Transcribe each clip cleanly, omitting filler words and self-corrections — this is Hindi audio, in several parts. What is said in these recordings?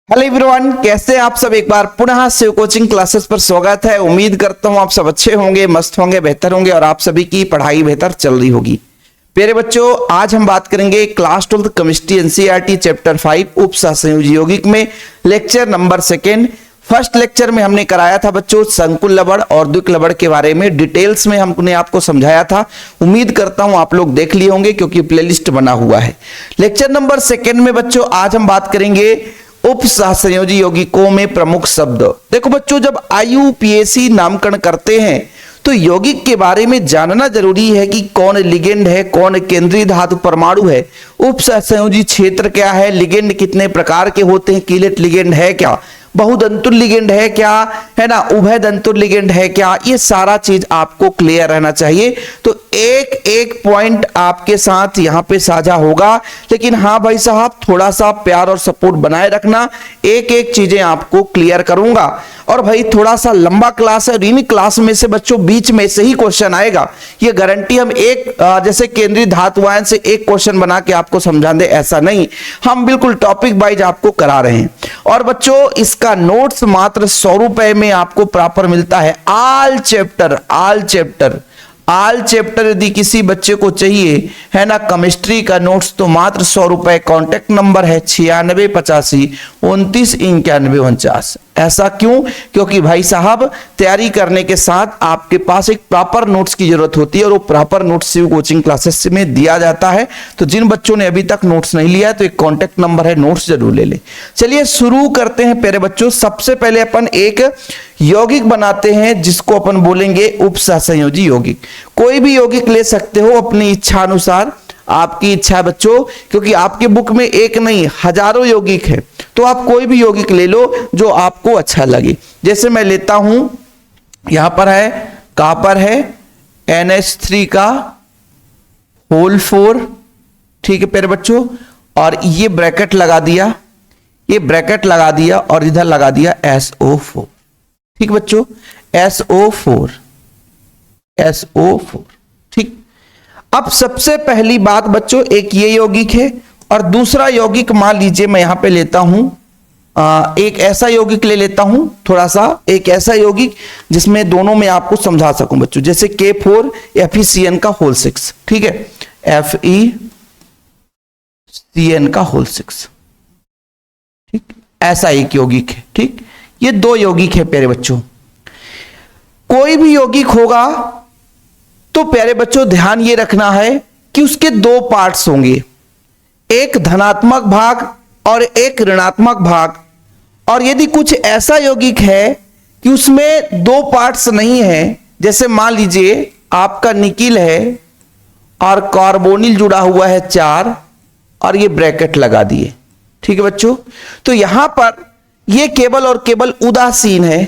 हेलो एवरीवन, कैसे आप सब। एक बार पुनः शिव कोचिंग क्लासेस पर स्वागत है। उम्मीद करता हूं आप सब अच्छे होंगे, मस्त होंगे, बेहतर होंगे और आप सभी की पढ़ाई बेहतर चल रही होगी। प्यारे बच्चों, आज हम बात करेंगे क्लास 12 केमिस्ट्री एनसीईआरटी चैप्टर 5 उप सहसंयोजी यौगिक में लेक्चर नंबर 2। फर्स्ट लेक्चर में हमने कराया था बच्चों संकुल लवण और द्विक लवण के बारे में डिटेल्स में हमने आपको समझाया था। उम्मीद करता हूं आप लोग देख लिए होंगे क्योंकि प्लेलिस्ट बना हुआ है। लेक्चर नंबर 2 में बच्चों आज हम बात करेंगे उप सहसंयोजी यौगिकों में प्रमुख शब्द। देखो बच्चों, जब आईयूपीएसी नामकरण करते हैं तो यौगिक के बारे में जानना जरूरी है कि कौन लिगेंड है, कौन केंद्रीय धातु परमाणु है, उप सहसंयोजी क्षेत्र क्या है, लिगेंड कितने प्रकार के होते हैं, कीलेट लिगेंड है क्या, बहुदंतुल लिगेंड है क्या, है ना, उभय दंतुल लिगेंड है क्या, ये सारा चीज आपको क्लियर रहना चाहिए। तो एक एक पॉइंट आपके साथ यहां पे साझा होगा, लेकिन हाँ भाई साहब, थोड़ा सा प्यार और सपोर्ट बनाए रखना। एक एक चीजें आपको क्लियर करूंगा और भाई थोड़ा सा लंबा क्लास है और इन क्लास में से बच्चों बीच में से ही क्वेश्चन आएगा। ये गारंटी हम एक जैसे केंद्रीय धातु आयन से एक क्वेश्चन बना के आपको समझा दे ऐसा नहीं, हम बिल्कुल टॉपिक वाइज आपको करा रहे हैं। और बच्चों इसका नोट्स मात्र 100 रुपए में आपको प्रॉपर मिलता है। ऑल चैप्टर यदि किसी बच्चे को चाहिए, है ना, केमिस्ट्री का नोट्स तो मात्र 100 रुपए। कॉन्टेक्ट नंबर है 9685 29 91 49। ऐसा क्यों? क्योंकि भाई साहब तैयारी करने के साथ आपके पास एक प्रॉपर नोट्स की जरूरत होती है और वो proper notes Shiv coaching classes में दिया जाता है। तो जिन बच्चों ने अभी तक नोट्स नहीं लिया है तो एक कॉन्टेक्ट नंबर है, नोट्स जरूर ले लें। चलिए शुरू करते हैं प्यारे बच्चों। सबसे पहले अपन एक यौगिक बनाते हैं जिसको अपन बोलेंगे उप सहसंयोजी यौगिक। कोई भी यौगिक ले सकते हो अपनी इच्छा अनुसार, आपकी इच्छा है बच्चों, क्योंकि आपके बुक में एक नहीं हजारों यौगिक है। तो आप कोई भी यौगिक ले लो जो आपको अच्छा लगे। जैसे मैं लेता हूं, यहां पर है कॉपर है NH3 का होल 4, ठीक है प्यारे बच्चों, और ये ब्रैकेट लगा दिया, ये ब्रैकेट लगा दिया और इधर लगा दिया SO4। ठीक बच्चों, SO4 ठीक। अब सबसे पहली बात बच्चों, एक ये यौगिक है और दूसरा यौगिक मान लीजिए मैं यहां पे लेता हूं एक ऐसा यौगिक ले लेता हूं, थोड़ा सा एक ऐसा यौगिक जिसमें दोनों में आपको समझा सकूं बच्चों, जैसे K4 FeCN का होल 6, ठीक है, FeCN का होल 6, ठीक, ऐसा एक यौगिक है। ठीक, ये दो यौगिक है प्यारे बच्चों। कोई भी यौगिक होगा तो प्यारे बच्चों ध्यान ये रखना है कि उसके दो पार्ट्स होंगे, एक धनात्मक भाग और एक ऋणात्मक भाग। और यदि कुछ ऐसा यौगिक है कि उसमें दो पार्ट्स नहीं है, जैसे मान लीजिए आपका निकिल है और कार्बोनिल जुड़ा हुआ है 4 और ये ब्रैकेट लगा दिए, ठीक है बच्चों, तो यहां पर ये केवल और केवल उदासीन है।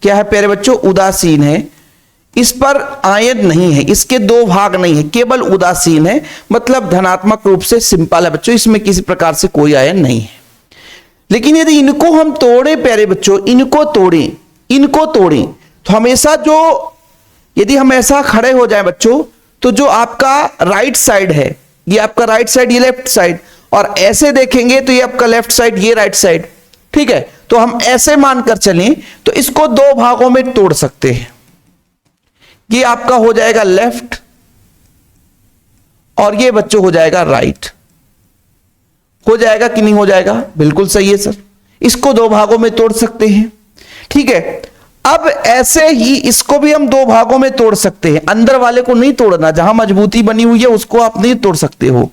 क्या है प्यारे बच्चों? उदासीन है। इस पर आयन नहीं है, इसके दो भाग नहीं है, केवल उदासीन है, मतलब धनात्मक रूप से सिंपल है बच्चों, इसमें किसी प्रकार से कोई आयन नहीं है। लेकिन यदि इनको हम तोड़े प्यारे बच्चों, इनको तोड़ें तो हमेशा जो, यदि हम ऐसा खड़े हो जाए बच्चों, तो जो आपका राइट साइड है, ये आपका राइट साइड, ये लेफ्ट साइड, और ऐसे देखेंगे तो ये आपका लेफ्ट साइड, ये राइट साइड, ठीक है। तो हम ऐसे मानकर चलें तो इसको दो भागों में तोड़ सकते हैं। ये आपका हो जाएगा लेफ्ट और ये बच्चों हो जाएगा राइट। हो जाएगा कि नहीं हो जाएगा? बिल्कुल सही है सर, इसको दो भागों में तोड़ सकते हैं, ठीक है। अब ऐसे ही इसको भी हम दो भागों में तोड़ सकते हैं। अंदर वाले को नहीं तोड़ना, जहां मजबूती बनी हुई है उसको आप नहीं तोड़ सकते हो।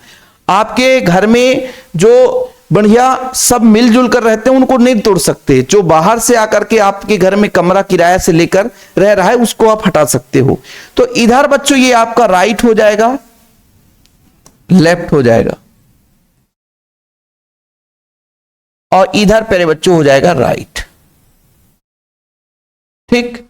आपके घर में जो बढ़िया सब मिलजुल कर रहते हैं उनको नहीं तोड़ सकते। जो बाहर से आकर के आपके घर में कमरा किराया से लेकर रह रहा है उसको आप हटा सकते हो। तो इधर बच्चों ये आपका राइट हो जाएगा, लेफ्ट हो जाएगा, और इधर प्यारे बच्चों हो जाएगा राइट। ठीक,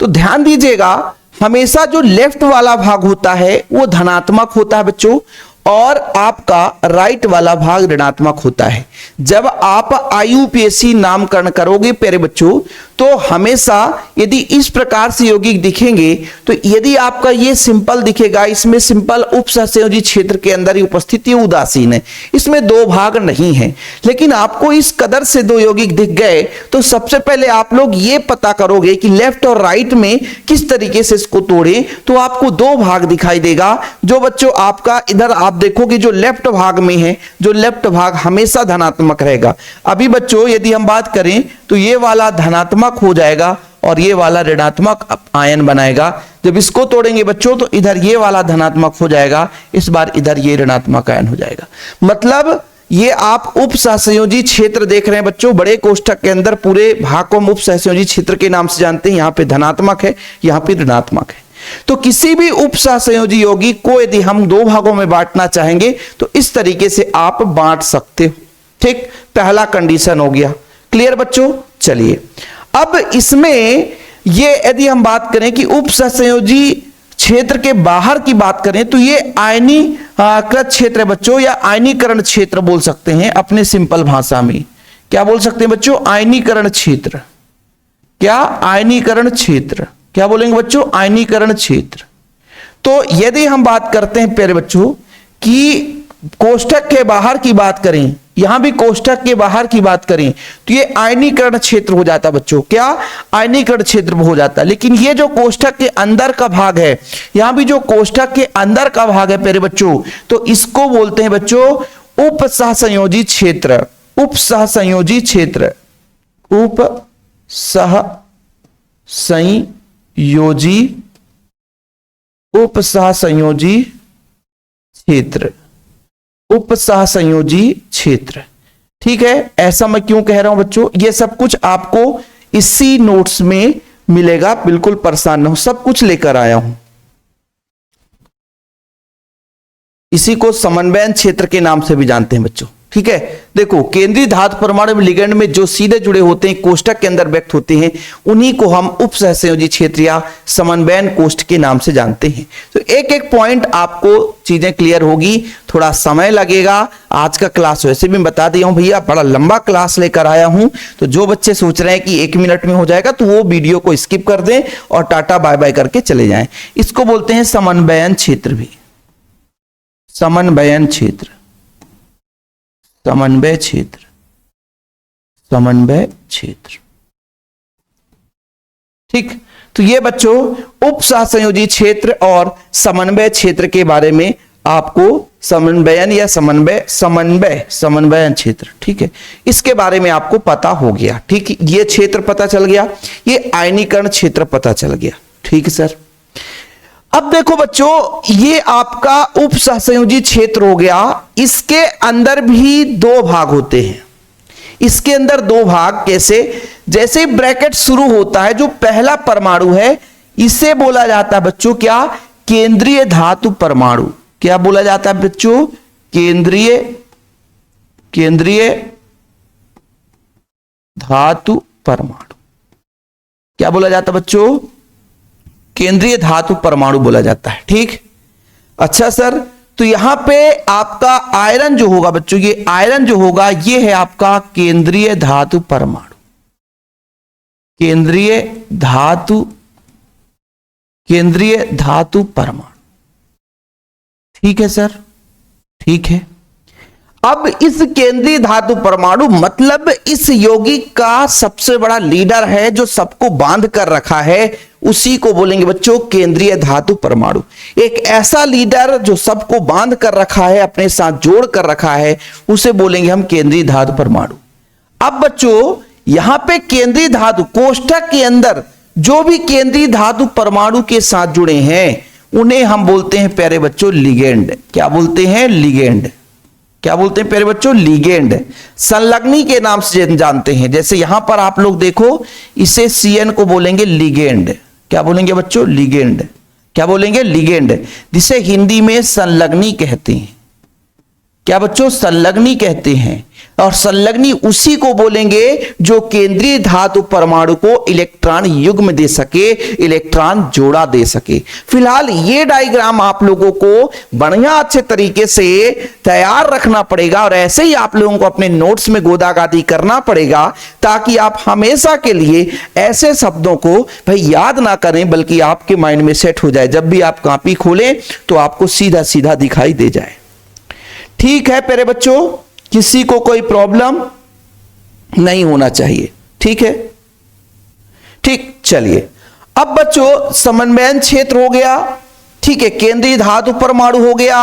तो ध्यान दीजिएगा, हमेशा जो लेफ्ट वाला भाग होता है वो धनात्मक होता है बच्चों, और आपका राइट वाला भाग ऋणात्मक होता है। जब आप आईयूपीएसी नामकरण करोगे प्यारे बच्चों, तो हमेशा यदि इस प्रकार से यौगिक दिखेंगे, तो यदि आपका ये सिंपल दिखेगा, इसमें सिंपल उपसहसंयोजी क्षेत्र के अंदर ही उपस्थिति उदासीन है, इसमें दो भाग नहीं है। लेकिन आपको इस कदर से दो यौगिक दिख गए, तो सबसे पहले आप लोग ये पता करोगे कि लेफ्ट और राइट में किस तरीके से इसको तोड़े, तो आपको दो भाग दिखाई देगा। जो बच्चों आपका इधर आप देखोगे जो लेफ्ट भाग में है, जो लेफ्ट भाग हमेशा धनात्मक रहेगा। अभी बच्चों यदि हम बात करें तो ये वाला धनात्मक हो जाएगा और ये वाला ऋणात्मक आयन बनाएगा। जब इसको तोड़ेंगे बच्चों तो इधर ये वाला धनात्मक हो जाएगा, इस बार इधर ये ऋणात्मक आयन हो जाएगा। मतलब ये आप उपसहसंयोजी क्षेत्र देख रहे हैं बच्चों, बड़े कोष्ठक के अंदर पूरे भाग को हम उपसहसंयोजी क्षेत्र के नाम से जानते हैं। यहां पे धनात्मक है, यहां पे ऋणात्मक है। तो किसी भी उपसहसंयोजी यौगिक को यदि हम दो भागों में बांटना चाहेंगे तो इस तरीके से आप बांट सकते हो। ठीक, पहला कंडीशन हो गया। क्लियर बच्चों? चलिए अब इसमें ये यदि हम बात करें कि उपसहसंयोजी क्षेत्र के बाहर की बात करें तो ये आयनीकृत क्षेत्र है बच्चों, या आयनीकरण क्षेत्र बोल सकते हैं अपने सिंपल भाषा में। क्या बोल सकते हैं बच्चों? आयनीकरण क्षेत्र। क्या? आयनीकरण क्षेत्र। क्या बोलेंगे बच्चों? आयनीकरण क्षेत्र। तो यदि हम बात करते हैं प्यारे बच्चों कि कोष्ठक के बाहर की बात करें, यहां भी कोष्ठक के बाहर की बात करें, तो ये आयनीकरण क्षेत्र हो जाता बच्चों। क्या? आयनीकरण क्षेत्र हो जाता। लेकिन ये जो कोष्ठक के अंदर का भाग है, यहां भी जो कोष्ठक के अंदर का भाग है प्यारे बच्चों, तो इसको बोलते हैं बच्चों उपसहसंयोजी क्षेत्र। उपसहसंयोजी क्षेत्र। उपसहसंयोजी क्षेत्र। उपसहसंयोजी क्षेत्र। ठीक है, ऐसा मैं क्यों कह रहा हूं बच्चों? ये सब कुछ आपको इसी नोट्स में मिलेगा, बिल्कुल परेशान न हो, सब कुछ लेकर आया हूं। इसी को समन्वयन क्षेत्र के नाम से भी जानते हैं बच्चों। ठीक है, देखो केंद्रीय धातु परमाणु लिगेंड में जो सीधे जुड़े होते हैं, कोष्ठक के अंदर व्यक्त होते हैं, उन्हीं को हम उपसहसंयोजी क्षेत्र या समन्वयन कोष्ठ के नाम से जानते हैं। तो एक एक पॉइंट आपको चीजें क्लियर होगी, थोड़ा समय लगेगा। आज का क्लास वैसे भी बता दिया हूं भैया, बड़ा लंबा क्लास लेकर आया हूं, तो जो बच्चे सोच रहे हैं कि 1 मिनट में हो जाएगा तो वो वीडियो को स्किप कर दें और टाटा बाय बाय करके चले जाएं। इसको बोलते हैं समन्वयन क्षेत्र भी। समन्वयन क्षेत्र, समन्वय क्षेत्र, समन्वय क्षेत्र। ठीक, तो ये बच्चों उपसहसंयोजी क्षेत्र और समन्वय क्षेत्र के बारे में आपको समन्वयन या समन्वयन क्षेत्र, ठीक है, इसके बारे में आपको पता हो गया। ठीक, ये क्षेत्र पता चल गया, ये आयनीकरण क्षेत्र पता चल गया। ठीक है सर। अब देखो बच्चों, ये आपका उपसहसंयोजी क्षेत्र हो गया, इसके अंदर भी दो भाग होते हैं। इसके अंदर दो भाग कैसे? जैसे ही ब्रैकेट शुरू होता है, जो पहला परमाणु है इसे बोला जाता है बच्चों क्या? केंद्रीय धातु परमाणु। क्या बोला जाता है बच्चों? केंद्रीय धातु परमाणु। क्या बोला जाता है बच्चों? केंद्रीय धातु परमाणु बोला जाता है। ठीक, अच्छा सर, तो यहां पे आपका आयरन जो होगा बच्चों, ये आयरन जो होगा ये है आपका केंद्रीय धातु परमाणु। केंद्रीय धातु परमाणु। ठीक है सर, ठीक है। अब इस केंद्रीय धातु परमाणु मतलब इस यौगिक का सबसे बड़ा लीडर है, जो सबको बांध कर रखा है, उसी को बोलेंगे बच्चों केंद्रीय धातु परमाणु। एक ऐसा लीडर जो सबको बांध कर रखा है, अपने साथ जोड़ कर रखा है, उसे बोलेंगे हम केंद्रीय धातु परमाणु। अब बच्चों यहां पे केंद्रीय धातु कोष्ठक के अंदर जो भी केंद्रीय धातु परमाणु के साथ जुड़े हैं, उन्हें हम बोलते हैं प्यारे बच्चों लिगेंड। क्या बोलते हैं? लिगेंड। क्या बोलते हैं प्यारे बच्चों? लिगेंड। संलग्नी के नाम से जानते हैं। जैसे यहां पर आप लोग देखो, इसे CN को बोलेंगे लिगेंड। क्या बोलेंगे बच्चों? लिगेंड। क्या बोलेंगे? लिगेंड, जिसे हिंदी में संलग्नी कहते हैं। क्या बच्चों, संलग्नी कहते हैं। और संलग्नी उसी को बोलेंगे जो केंद्रीय धातु परमाणु को इलेक्ट्रॉन युग्म दे सके, इलेक्ट्रॉन जोड़ा दे सके। फिलहाल ये डायग्राम आप लोगों को बढ़िया अच्छे तरीके से तैयार रखना पड़ेगा और ऐसे ही आप लोगों को अपने नोट्स में गोदागादी करना पड़ेगा, ताकि आप हमेशा के लिए ऐसे शब्दों को भाई याद ना करें, बल्कि आपके माइंड में सेट हो जाए। जब भी आप कॉपी खोलें तो आपको सीधा सीधा दिखाई दे जाए। ठीक है प्यारे बच्चों, किसी को कोई प्रॉब्लम नहीं होना चाहिए। ठीक है, ठीक, चलिए अब बच्चों समन्वयन क्षेत्र हो गया, ठीक है, केंद्रीय धातु परमाणु हो गया,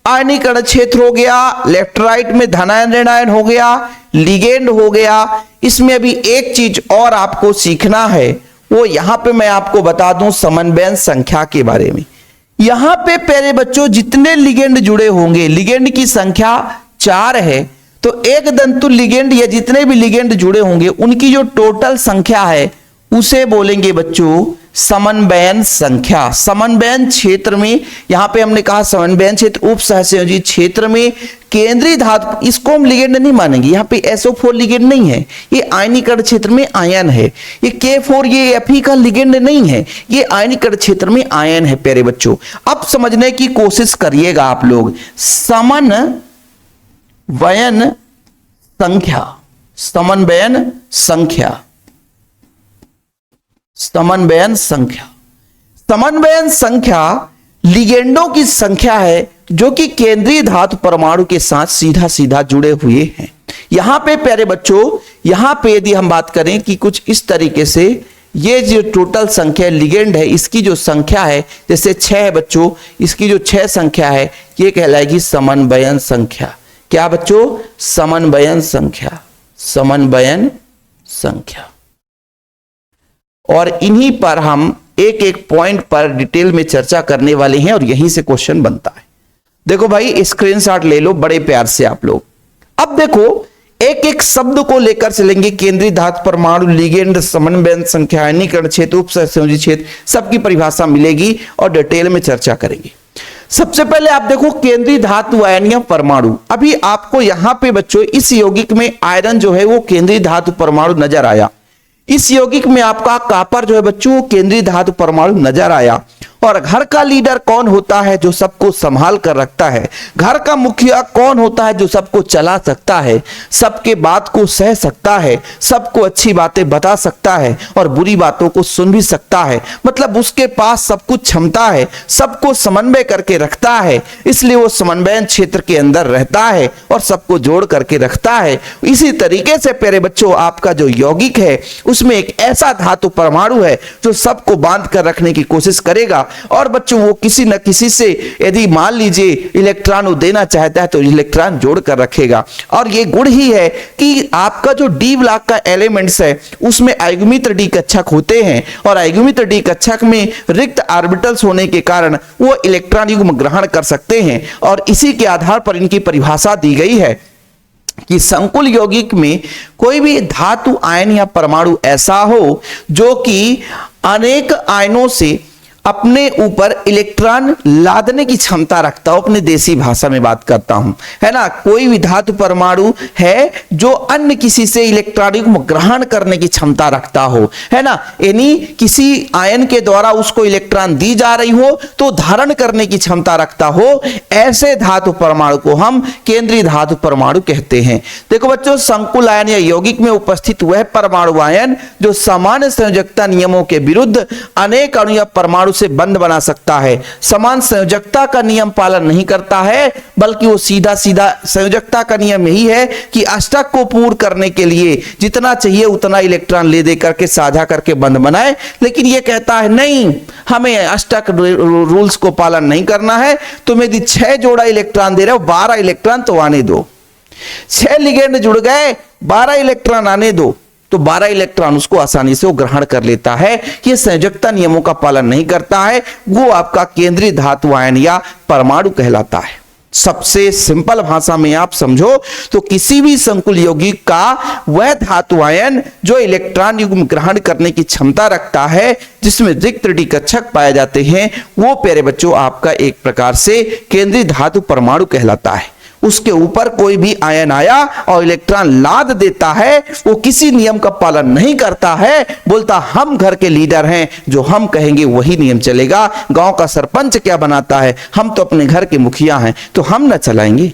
आयनीकरण क्षेत्र हो गया, लेफ्ट राइट में धनायन ऋणायन हो गया, लिगेंड हो गया। इसमें अभी एक चीज और आपको सीखना है, वो यहां पे मैं आपको बता दूं समन्वयन संख्या के बारे में। यहां पे प्यारे बच्चों जितने लिगेंड जुड़े होंगे, लिगेंड की संख्या 4 है, तो एक दंतु लिगेंड या जितने भी लिगेंड जुड़े होंगे उनकी जो टोटल संख्या है उसे बोलेंगे बच्चों समन्वयन संख्या। समन्वयन क्षेत्र में, यहां पे हमने कहा समन्वयन क्षेत्र उप सहसंयोजी क्षेत्र में केंद्रीय धातु, इसको हम लिगेंड नहीं मानेंगे, यहां पे SO4 लिगेंड नहीं है, ये आयनीकरण क्षेत्र में आयन है। ये K4 ये Fe का लिगेंड नहीं है, ये आयनीकरण क्षेत्र में आयन है प्यारे बच्चों। अब समझने की कोशिश करिएगा आप लोग, समन्वयन संख्या, समन्वयन संख्या, समन्वयन संख्या, समन्वयन संख्या लिगेंडों की संख्या है जो कि केंद्रीय धातु परमाणु के साथ सीधा सीधा जुड़े हुए हैं। यहां पे प्यारे बच्चों, यहां पे यदि हम बात करें कि कुछ इस तरीके से ये जो टोटल संख्या लिगेंड है, इसकी जो संख्या है, जैसे 6 है बच्चों, इसकी जो 6 संख्या है ये कहलाएगी समन्वयन संख्या। क्या बच्चों, समन्वयन संख्या, समन्वयन संख्या। और इन्हीं पर हम एक एक पॉइंट पर डिटेल में चर्चा करने वाले हैं और यहीं से क्वेश्चन बनता है। देखो भाई स्क्रीनशॉट ले लो बड़े प्यार से आप लोग। अब देखो एक एक शब्द को लेकर चलेंगे, केंद्रीय धातु परमाणु, लिगेंड, समन्वयन संख्या, आयनीकरण क्षेत्र, उप सहसंयोजी क्षेत्र, सबकी परिभाषा मिलेगी और डिटेल में चर्चा करेंगे। सबसे पहले आप देखो केंद्रीय धातु आयन या परमाणु। अभी आपको यहां पे बच्चों इस यौगिक में आयरन जो है वो केंद्रीय धातु परमाणु नजर आया, इस यौगिक में आपका कॉपर जो है बच्चों केंद्रीय धातु परमाणु नजर आया। और घर का लीडर कौन होता है जो सबको संभाल कर रखता है, घर का मुखिया कौन होता है जो सबको चला सकता है, सबके बात को सह सकता है, सबको अच्छी बातें बता सकता है और बुरी बातों को सुन भी सकता है। मतलब उसके पास सब कुछ क्षमता है, सबको समन्वय करके रखता है, इसलिए वो समन्वयन क्षेत्र के अंदर रहता है और सबको जोड़ करके रखता है। इसी तरीके से प्यारे बच्चों आपका जो यौगिक है उसमें एक ऐसा धातु परमाणु है जो सबको बांध कर रखने की कोशिश करेगा और बच्चों वो किसी न किसी से यदि मान लीजिए इलेक्ट्रॉन देना चाहता है तो इलेक्ट्रॉन जोड़ कर रखेगा। और ये गुण ही है कि आपका जो डी ब्लॉक का एलिमेंट्स है उसमें आयुग्मित्र डी कक्षक होते हैं और आयुग्मित्र डी कक्षक में रिक्त ऑर्बिटल्स होने के कारण वो इलेक्ट्रॉन युग्म ग्रहण कर सकते हैं। और इसी के आधार पर इनकी परिभाषा दी गई है कि संकुल यौगिक में कोई भी धातु आयन या परमाणु ऐसा हो जो कि अनेक आयनों से अपने ऊपर इलेक्ट्रॉन लादने की क्षमता रखता हो, अपने देसी भाषा में बात करता हूं, है ना। कोई भी धातु परमाणु है जो अन्य किसी से इलेक्ट्रॉन युग्म ग्रहण करने की क्षमता रखता हो, है ना, यानी किसी आयन के द्वारा उसको इलेक्ट्रॉन दी जा रही हो तो धारण करने की क्षमता रखता हो, ऐसे धातु परमाणु को हम केंद्रीय धातु परमाणु कहते हैं। देखो बच्चों संकुल आयन या यौगिक में उपस्थित वह परमाणु आयन जो सामान्य संयोजकता नियमों के विरुद्ध अनेक अणु या परमाणु से बंध बना सकता है, समान संयोजकता का नियम पालन नहीं करता है, बल्कि वो सीधा सीधा संयोजकता का नियम यही है कि अष्टक को पूर्ण करने के लिए जितना चाहिए उतना इलेक्ट्रॉन ले दे करके साझा करके बंध बनाए। लेकिन ये कहता है नहीं, हमें अष्टक रूल्स को पालन नहीं करना है, तुम यदि 6 जोड़ा इलेक्ट्रॉन दे रहे हो 12 इलेक्ट्रॉन तो आने दो, 6 लिगेंड जुड़ गए 12 इलेक्ट्रॉन आने दो, तो 12 इलेक्ट्रॉन उसको आसानी से वो ग्रहण कर लेता है। ये संयोजकता नियमों का पालन नहीं करता है, वो आपका केंद्रीय धातु आयन या परमाणु कहलाता है। सबसे सिंपल भाषा में आप समझो तो किसी भी संकुल यौगिक का वह धातु आयन जो इलेक्ट्रॉन युग्म ग्रहण करने की क्षमता रखता है, जिसमें रिक्त डी कक्षक पाए जाते हैं, वो प्यारे बच्चों आपका एक प्रकार से केंद्रीय धातु परमाणु कहलाता है। उसके ऊपर कोई भी आयन आया और इलेक्ट्रॉन लाद देता है, वो किसी नियम का पालन नहीं करता है, बोलता हम घर के लीडर हैं, जो हम कहेंगे वही नियम चलेगा। गांव का सरपंच क्या बनाता है, हम तो अपने घर के मुखिया हैं, तो हम ना चलाएंगे।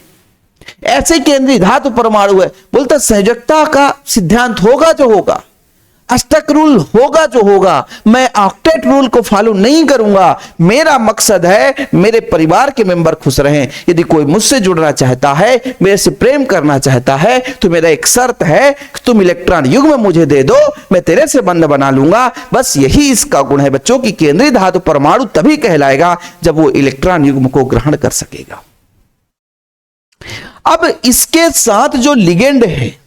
ऐसे केंद्रीय धातु परमाणु है, बोलता संयोजकता का सिद्धांत होगा जो होगा, अष्टक रूल होगा जो होगा, मैं ऑक्टेट रूल को फॉलो नहीं करूंगा। मेरा मकसद है मेरे परिवार के मेंबर खुश रहें। यदि कोई मुझसे जुड़ना चाहता है, मेरे से प्रेम करना चाहता है, तो मेरा एक शर्त है, तुम इलेक्ट्रॉन युग्म मुझे दे दो, मैं तेरे से बंध बना लूंगा। बस यही इसका गुण है बच्चों की केंद्रीय धातु परमाणु तभी कहलाएगा जब वो इलेक्ट्रॉन युग्म को ग्रहण कर सकेगा। अब इसके साथ जो लिगेंड है,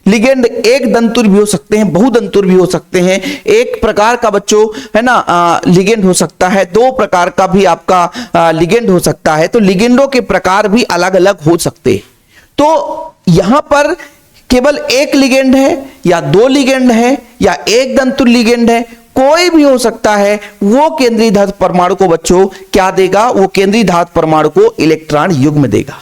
लिगेंड एक दंतुर भी हो सकते हैं, बहुदंतुर भी हो सकते हैं। एक प्रकार का बच्चों है ना लिगेंड हो सकता है, दो प्रकार का भी आपका लिगेंड हो सकता है। तो लिगेंडों के प्रकार भी अलग अलग हो सकते हैं। तो यहां पर केवल एक लिगेंड है या दो लिगेंड है या एक दंतुर लिगेंड है, कोई भी हो सकता है। वो केंद्रीय धातु परमाणु को बच्चों क्या देगा, वो केंद्रीय धातु परमाणु को इलेक्ट्रॉन युग्म देगा।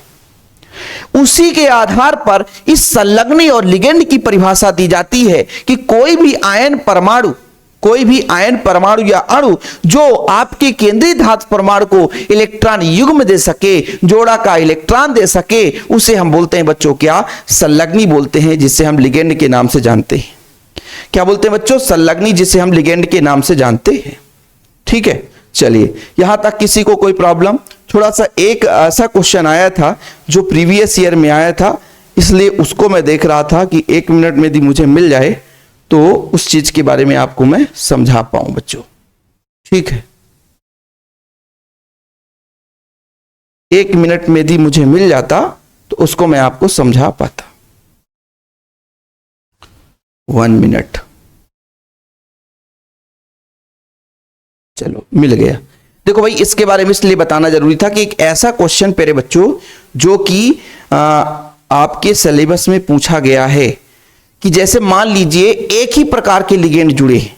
उसी के आधार पर इस संलग्नी और लिगेंड की परिभाषा दी जाती है कि कोई भी आयन परमाणु या अणु जो आपके केंद्रीय धातु परमाणु को इलेक्ट्रॉन युग्म दे सके, जोड़ा का इलेक्ट्रॉन दे सके, उसे हम बोलते हैं बच्चों क्या, संलग्नी बोलते हैं, जिसे हम लिगेंड के नाम से जानते हैं। क्या बोलते हैं बच्चों, संलग्नी, जिसे हम लिगेंड के नाम से जानते हैं। ठीक है, चलिए यहां तक किसी को कोई प्रॉब्लम? थोड़ा सा एक ऐसा क्वेश्चन आया था जो प्रीवियस ईयर में आया था, इसलिए उसको मैं देख रहा था कि 1 मिनट में यदि मुझे मिल जाए तो उस चीज के बारे में आपको मैं समझा पाऊं बच्चों। ठीक है, 1 मिनट में यदि मुझे मिल जाता तो उसको मैं आपको समझा पाता। 1 मिनट, चलो मिल गया। देखो भाई, इसके बारे में इसलिए बताना जरूरी था कि एक ऐसा क्वेश्चन प्यारे बच्चों जो कि आपके सिलेबस में पूछा गया है कि जैसे मान लीजिए एक ही प्रकार के लिगेंड जुड़े हैं,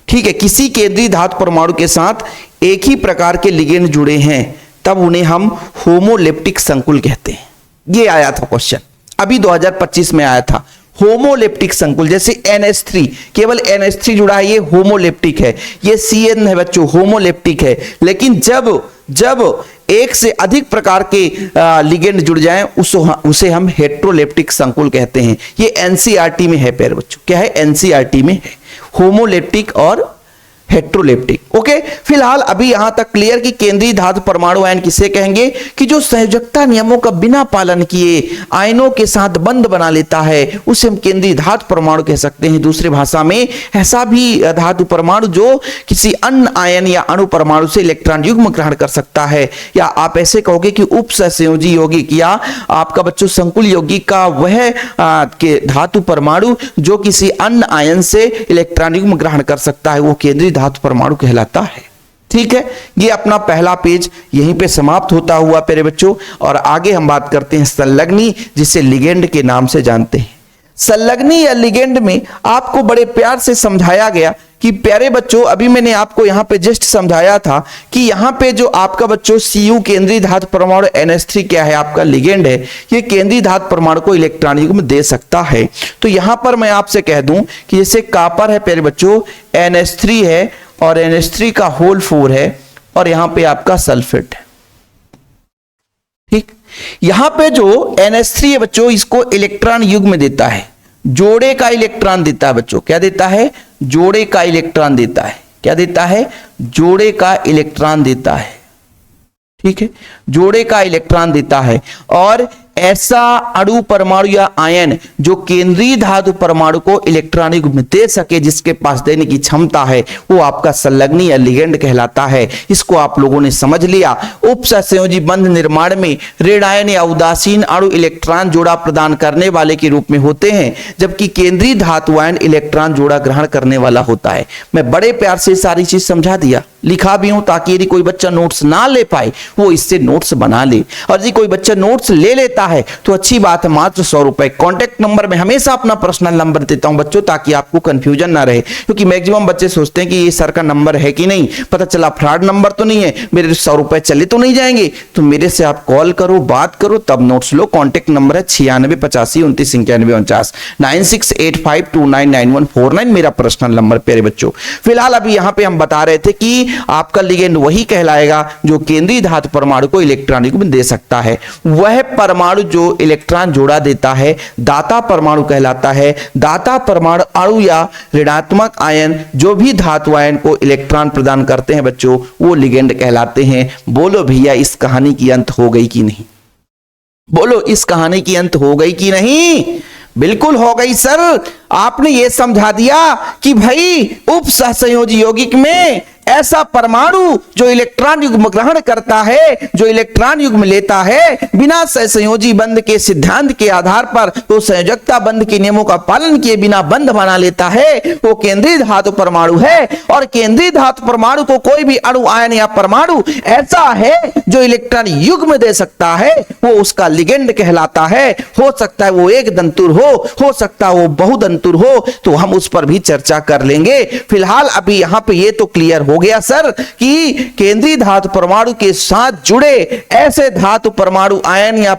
ठीक है, किसी केंद्रीय धातु परमाणु के साथ एक ही प्रकार के लिगेंड जुड़े हैं, तब उन्हें हम होमोलेप्टिक संकुल कहते हैं। ये आया था क्वेश्चन, अभी 2025 में आया था। होमोलेप्टिक संकुल, जैसे NH3, केवल NH3 जुड़ा है, ये होमोलेप्टिक है। ये CN है बच्चों, होमोलेप्टिक है। लेकिन जब एक से अधिक प्रकार के लिगेंड जुड़ जाएं, उसे हम हेट्रोलेप्टिक संकुल कहते हैं। ये NCERT में है प्यारे बच्चों। क्या है? NCERT में है, होमोलेप्टिक और हेट्रोलेप्टिक। ओके, फिलहाल अभी यहां तक क्लियर कि केंद्रीय धातु परमाणु आयन किसे कहेंगे कि जो संयोजकता नियमों का बिना पालन किए आयनों के साथ बंध बना लेता है, उसे हम केंद्रीय धातु परमाणु कह सकते हैं। दूसरी भाषा में ऐसा भी धातु परमाणु जो किसी अन्य आयन या अणु परमाणु से इलेक्ट्रॉन युग्म ग्रहण कर सकता है, या आप ऐसे कहोगे कि उपसहसंयोजी यौगिक या आपका बच्चों संकुल यौगिक का वह के धातु परमाणु जो किसी अन्य आयन से इलेक्ट्रॉन युग्म ग्रहण कर सकता है, वो केंद्रीय धातु परमाणु कहलाता है। ठीक है, ये अपना पहला पेज यहीं पे समाप्त होता हुआ प्यारे बच्चों, और आगे हम बात करते हैं संलग्नी, जिसे लिगेंड के नाम से जानते हैं। संलग्नी या लिगेंड में आपको बड़े प्यार से समझाया गया कि प्यारे बच्चों, अभी मैंने आपको यहां पे जस्ट समझाया था कि यहां पे जो आपका बच्चों Cu केंद्रीय धातु परमाणु NH3 क्या है, आपका लिगेंड है, ये केंद्रीय धातु परमाणु को इलेक्ट्रॉन युग्म दे सकता है। तो यहां पर मैं आपसे कह दूं कि जैसे कॉपर है प्यारे बच्चों, NH3 है और NH3 का होल 4 है, और यहां पे आपका सल्फेट है। ठीक, यहां पे जो NH3 है बच्चों, इसको इलेक्ट्रॉन युग्म देता है, जोड़े का इलेक्ट्रॉन देता है बच्चों। क्या देता है? जोड़े का इलेक्ट्रॉन देता है। क्या देता है? जोड़े का इलेक्ट्रॉन देता है। ठीक है, जोड़े का इलेक्ट्रॉन देता है। और ऐसा अणु परमाणु या आयन जो केंद्रीय धातु परमाणु को इलेक्ट्रॉन युग्म दे सके, जिसके पास देने की क्षमता है, वो आपका संलग्नी या लिगेंड कहलाता है। इसको आप लोगों ने समझ लिया। उपसहसंयोजी बंध निर्माण में ऋणायन या उदासीन अणु इलेक्ट्रॉन जोड़ा प्रदान करने वाले के रूप में होते हैं, जबकि केंद्रीय धातु आयन इलेक्ट्रॉन जोड़ा ग्रहण करने वाला होता है। मैं बड़े प्यार से सारी चीज समझा दिया, लिखा भी हूं, ताकि यदि कोई बच्चा नोट्स ना ले पाए वो इससे नोट्स बना ले। और यदि कोई बच्चा नोट्स ले लेता है तो अच्छी बात है, मात्र 100 रुपए। कॉन्टैक्ट नंबर में हमेशा अपना पर्सनल नंबर देता हूं बच्चों, ताकि आपको कंफ्यूजन ना रहे, क्योंकि मैक्सिमम बच्चे सोचते हैं कि ये सर का नंबर है कि नहीं, पता चला फ्रॉड नंबर तो नहीं है, मेरे 100 रुपए चले तो नहीं जाएंगे। तो मेरे से आप कॉल करो, बात करो, तब नोट्स लो। कॉन्टैक्ट नंबर है 9685299149, 9685299149 मेरा पर्सनल नंबर प्यारे बच्चों। फिलहाल अभी यहां पे हम बता रहे थे कि आपका लिगेंड वही कहलाएगा जो केंद्रीय धातु परमाणु को इलेक्ट्रॉन युग्म दे सकता है। वह परमाणु जो इलेक्ट्रॉन जोड़ा देता है दाता परमाणु कहलाता है। दाता परमाणु अणु या ऋणात्मक आयन जो भी धातु आयन को इलेक्ट्रॉन प्रदान करते हैं बच्चों, वो लिगेंड कहलाते हैं। बोलो भैया, इस कहानी की अंत हो गई कि नहीं? बोलो, इस कहानी की अंत हो गई कि नहीं? बिल्कुल हो गई सर। आपने ये समझा दिया कि भाई उप सहसंयोजी यौगिक में ऐसा परमाणु जो इलेक्ट्रॉन युग्म ग्रहण करता है, जो इलेक्ट्रॉन युग्म लेता है, बिना सहसंयोजी बंध के सिद्धांत के आधार पर तो संयोजकता बंध के नियमों का पालन किए बिना बंध बना लेता है, वो केंद्रीय धातु परमाणु है। और केंद्रीय धातु परमाणु को कोई भी अणु आयन या परमाणु ऐसा है जो इलेक्ट्रॉन युग्म दे सकता है, वो उसका लिगेंड कहलाता है। हो सकता है वो एक दंतुर हो सकता है वो बहुदंतुर हो, तो हम उस पर भी चर्चा कर लेंगे। फिलहाल अभी यहां पे ये तो क्लियर हो गया सर कि केंद्रीय धातु परमाणु के साथ जुड़े ऐसे धातु परमाणु आयन या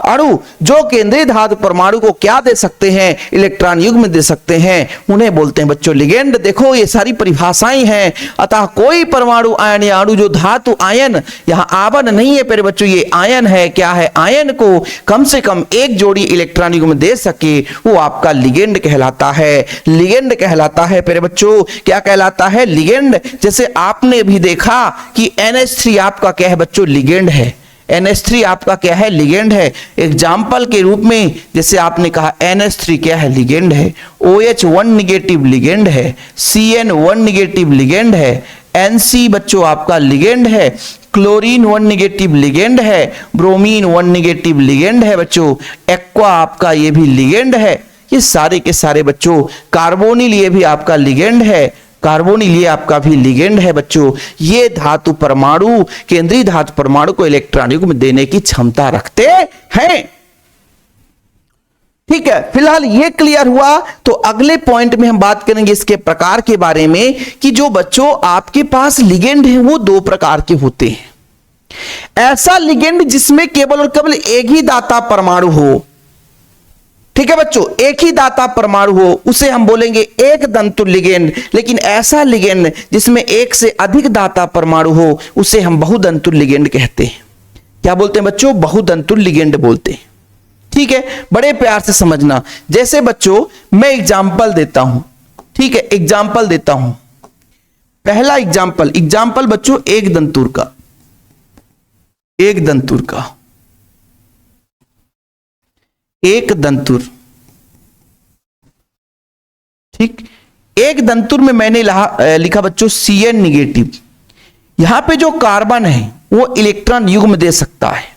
अणु जो केंद्रीय धातु परमाणु को क्या दे सकते हैं, इलेक्ट्रॉन युग्म दे सकते हैं, उन्हें बोलते हैं बच्चों लिगेंड। देखो ये सारी परिभाषाएं हैं। अतः कोई परमाणु आयन या अणु जो धातु आयन, यहां आवन नहीं है प्यारे बच्चों, ये आयन है। क्या है? आयन को कम से कम एक जोड़ी इलेक्ट्रॉन युग्म दे सके, वो आपका लिगेंड कहलाता है। लिगेंड कहलाता है प्यारे बच्चों। क्या कहलाता है? लिगेंड। जैसे आपने भी देखा कि NH3 आपका क्या है बच्चों? लिगेंड है। NH3 आपका क्या है? लिगेंड है। एग्जाम्पल के रूप में जैसे आपने कहा NH3 क्या है? लिगेंड है। OH1 निगेटिव लिगेंड है। CN1 निगेटिव लिगेंड है। NC बच्चों आपका लिगेंड है। क्लोरीन 1 निगेटिव लिगेंड है। ब्रोमीन 1 निगेटिव लिगेंड है बच्चों। एक्वा आपका ये भी लिगेंड है। ये सारे के सारे बच्चों। कार्बोनिल ये भी आपका लिगेंड है। कार्बोनिल ये आपका भी लिगेंड है बच्चों। ये धातु परमाणु केंद्रीय धातु परमाणु को इलेक्ट्रॉन युग्म देने की क्षमता रखते हैं। ठीक है, फिलहाल ये क्लियर हुआ। तो अगले पॉइंट में हम बात करेंगे इसके प्रकार के बारे में कि जो बच्चों आपके पास लिगेंड है वो दो प्रकार के होते हैं। ऐसा लिगेंड जिसमें केवल और केवल एक ही दाता परमाणु हो। ठीक है बच्चों, एक ही दाता परमाणु हो, उसे हम बोलेंगे एक दंतुर लिगेंड। लेकिन ऐसा लिगेंड जिसमें एक से अधिक दाता परमाणु हो, उसे हम बहुदंतुर लिगेंड कहते हैं। क्या बोलते हैं बच्चों? बहुदंतुर लिगेंड बोलते हैं। ठीक है, बड़े प्यार से समझना। जैसे बच्चों मैं एग्जाम्पल देता हूं। ठीक है, एग्जाम्पल देता हूं। पहला एग्जाम्पल बच्चों एक दंतुर का। एक दंतुर का, एक दंतुर। ठीक, एक दंतुर में मैंने लिखा बच्चों CN निगेटिव। यहां पे जो कार्बन है वो इलेक्ट्रॉन युग्म दे सकता है।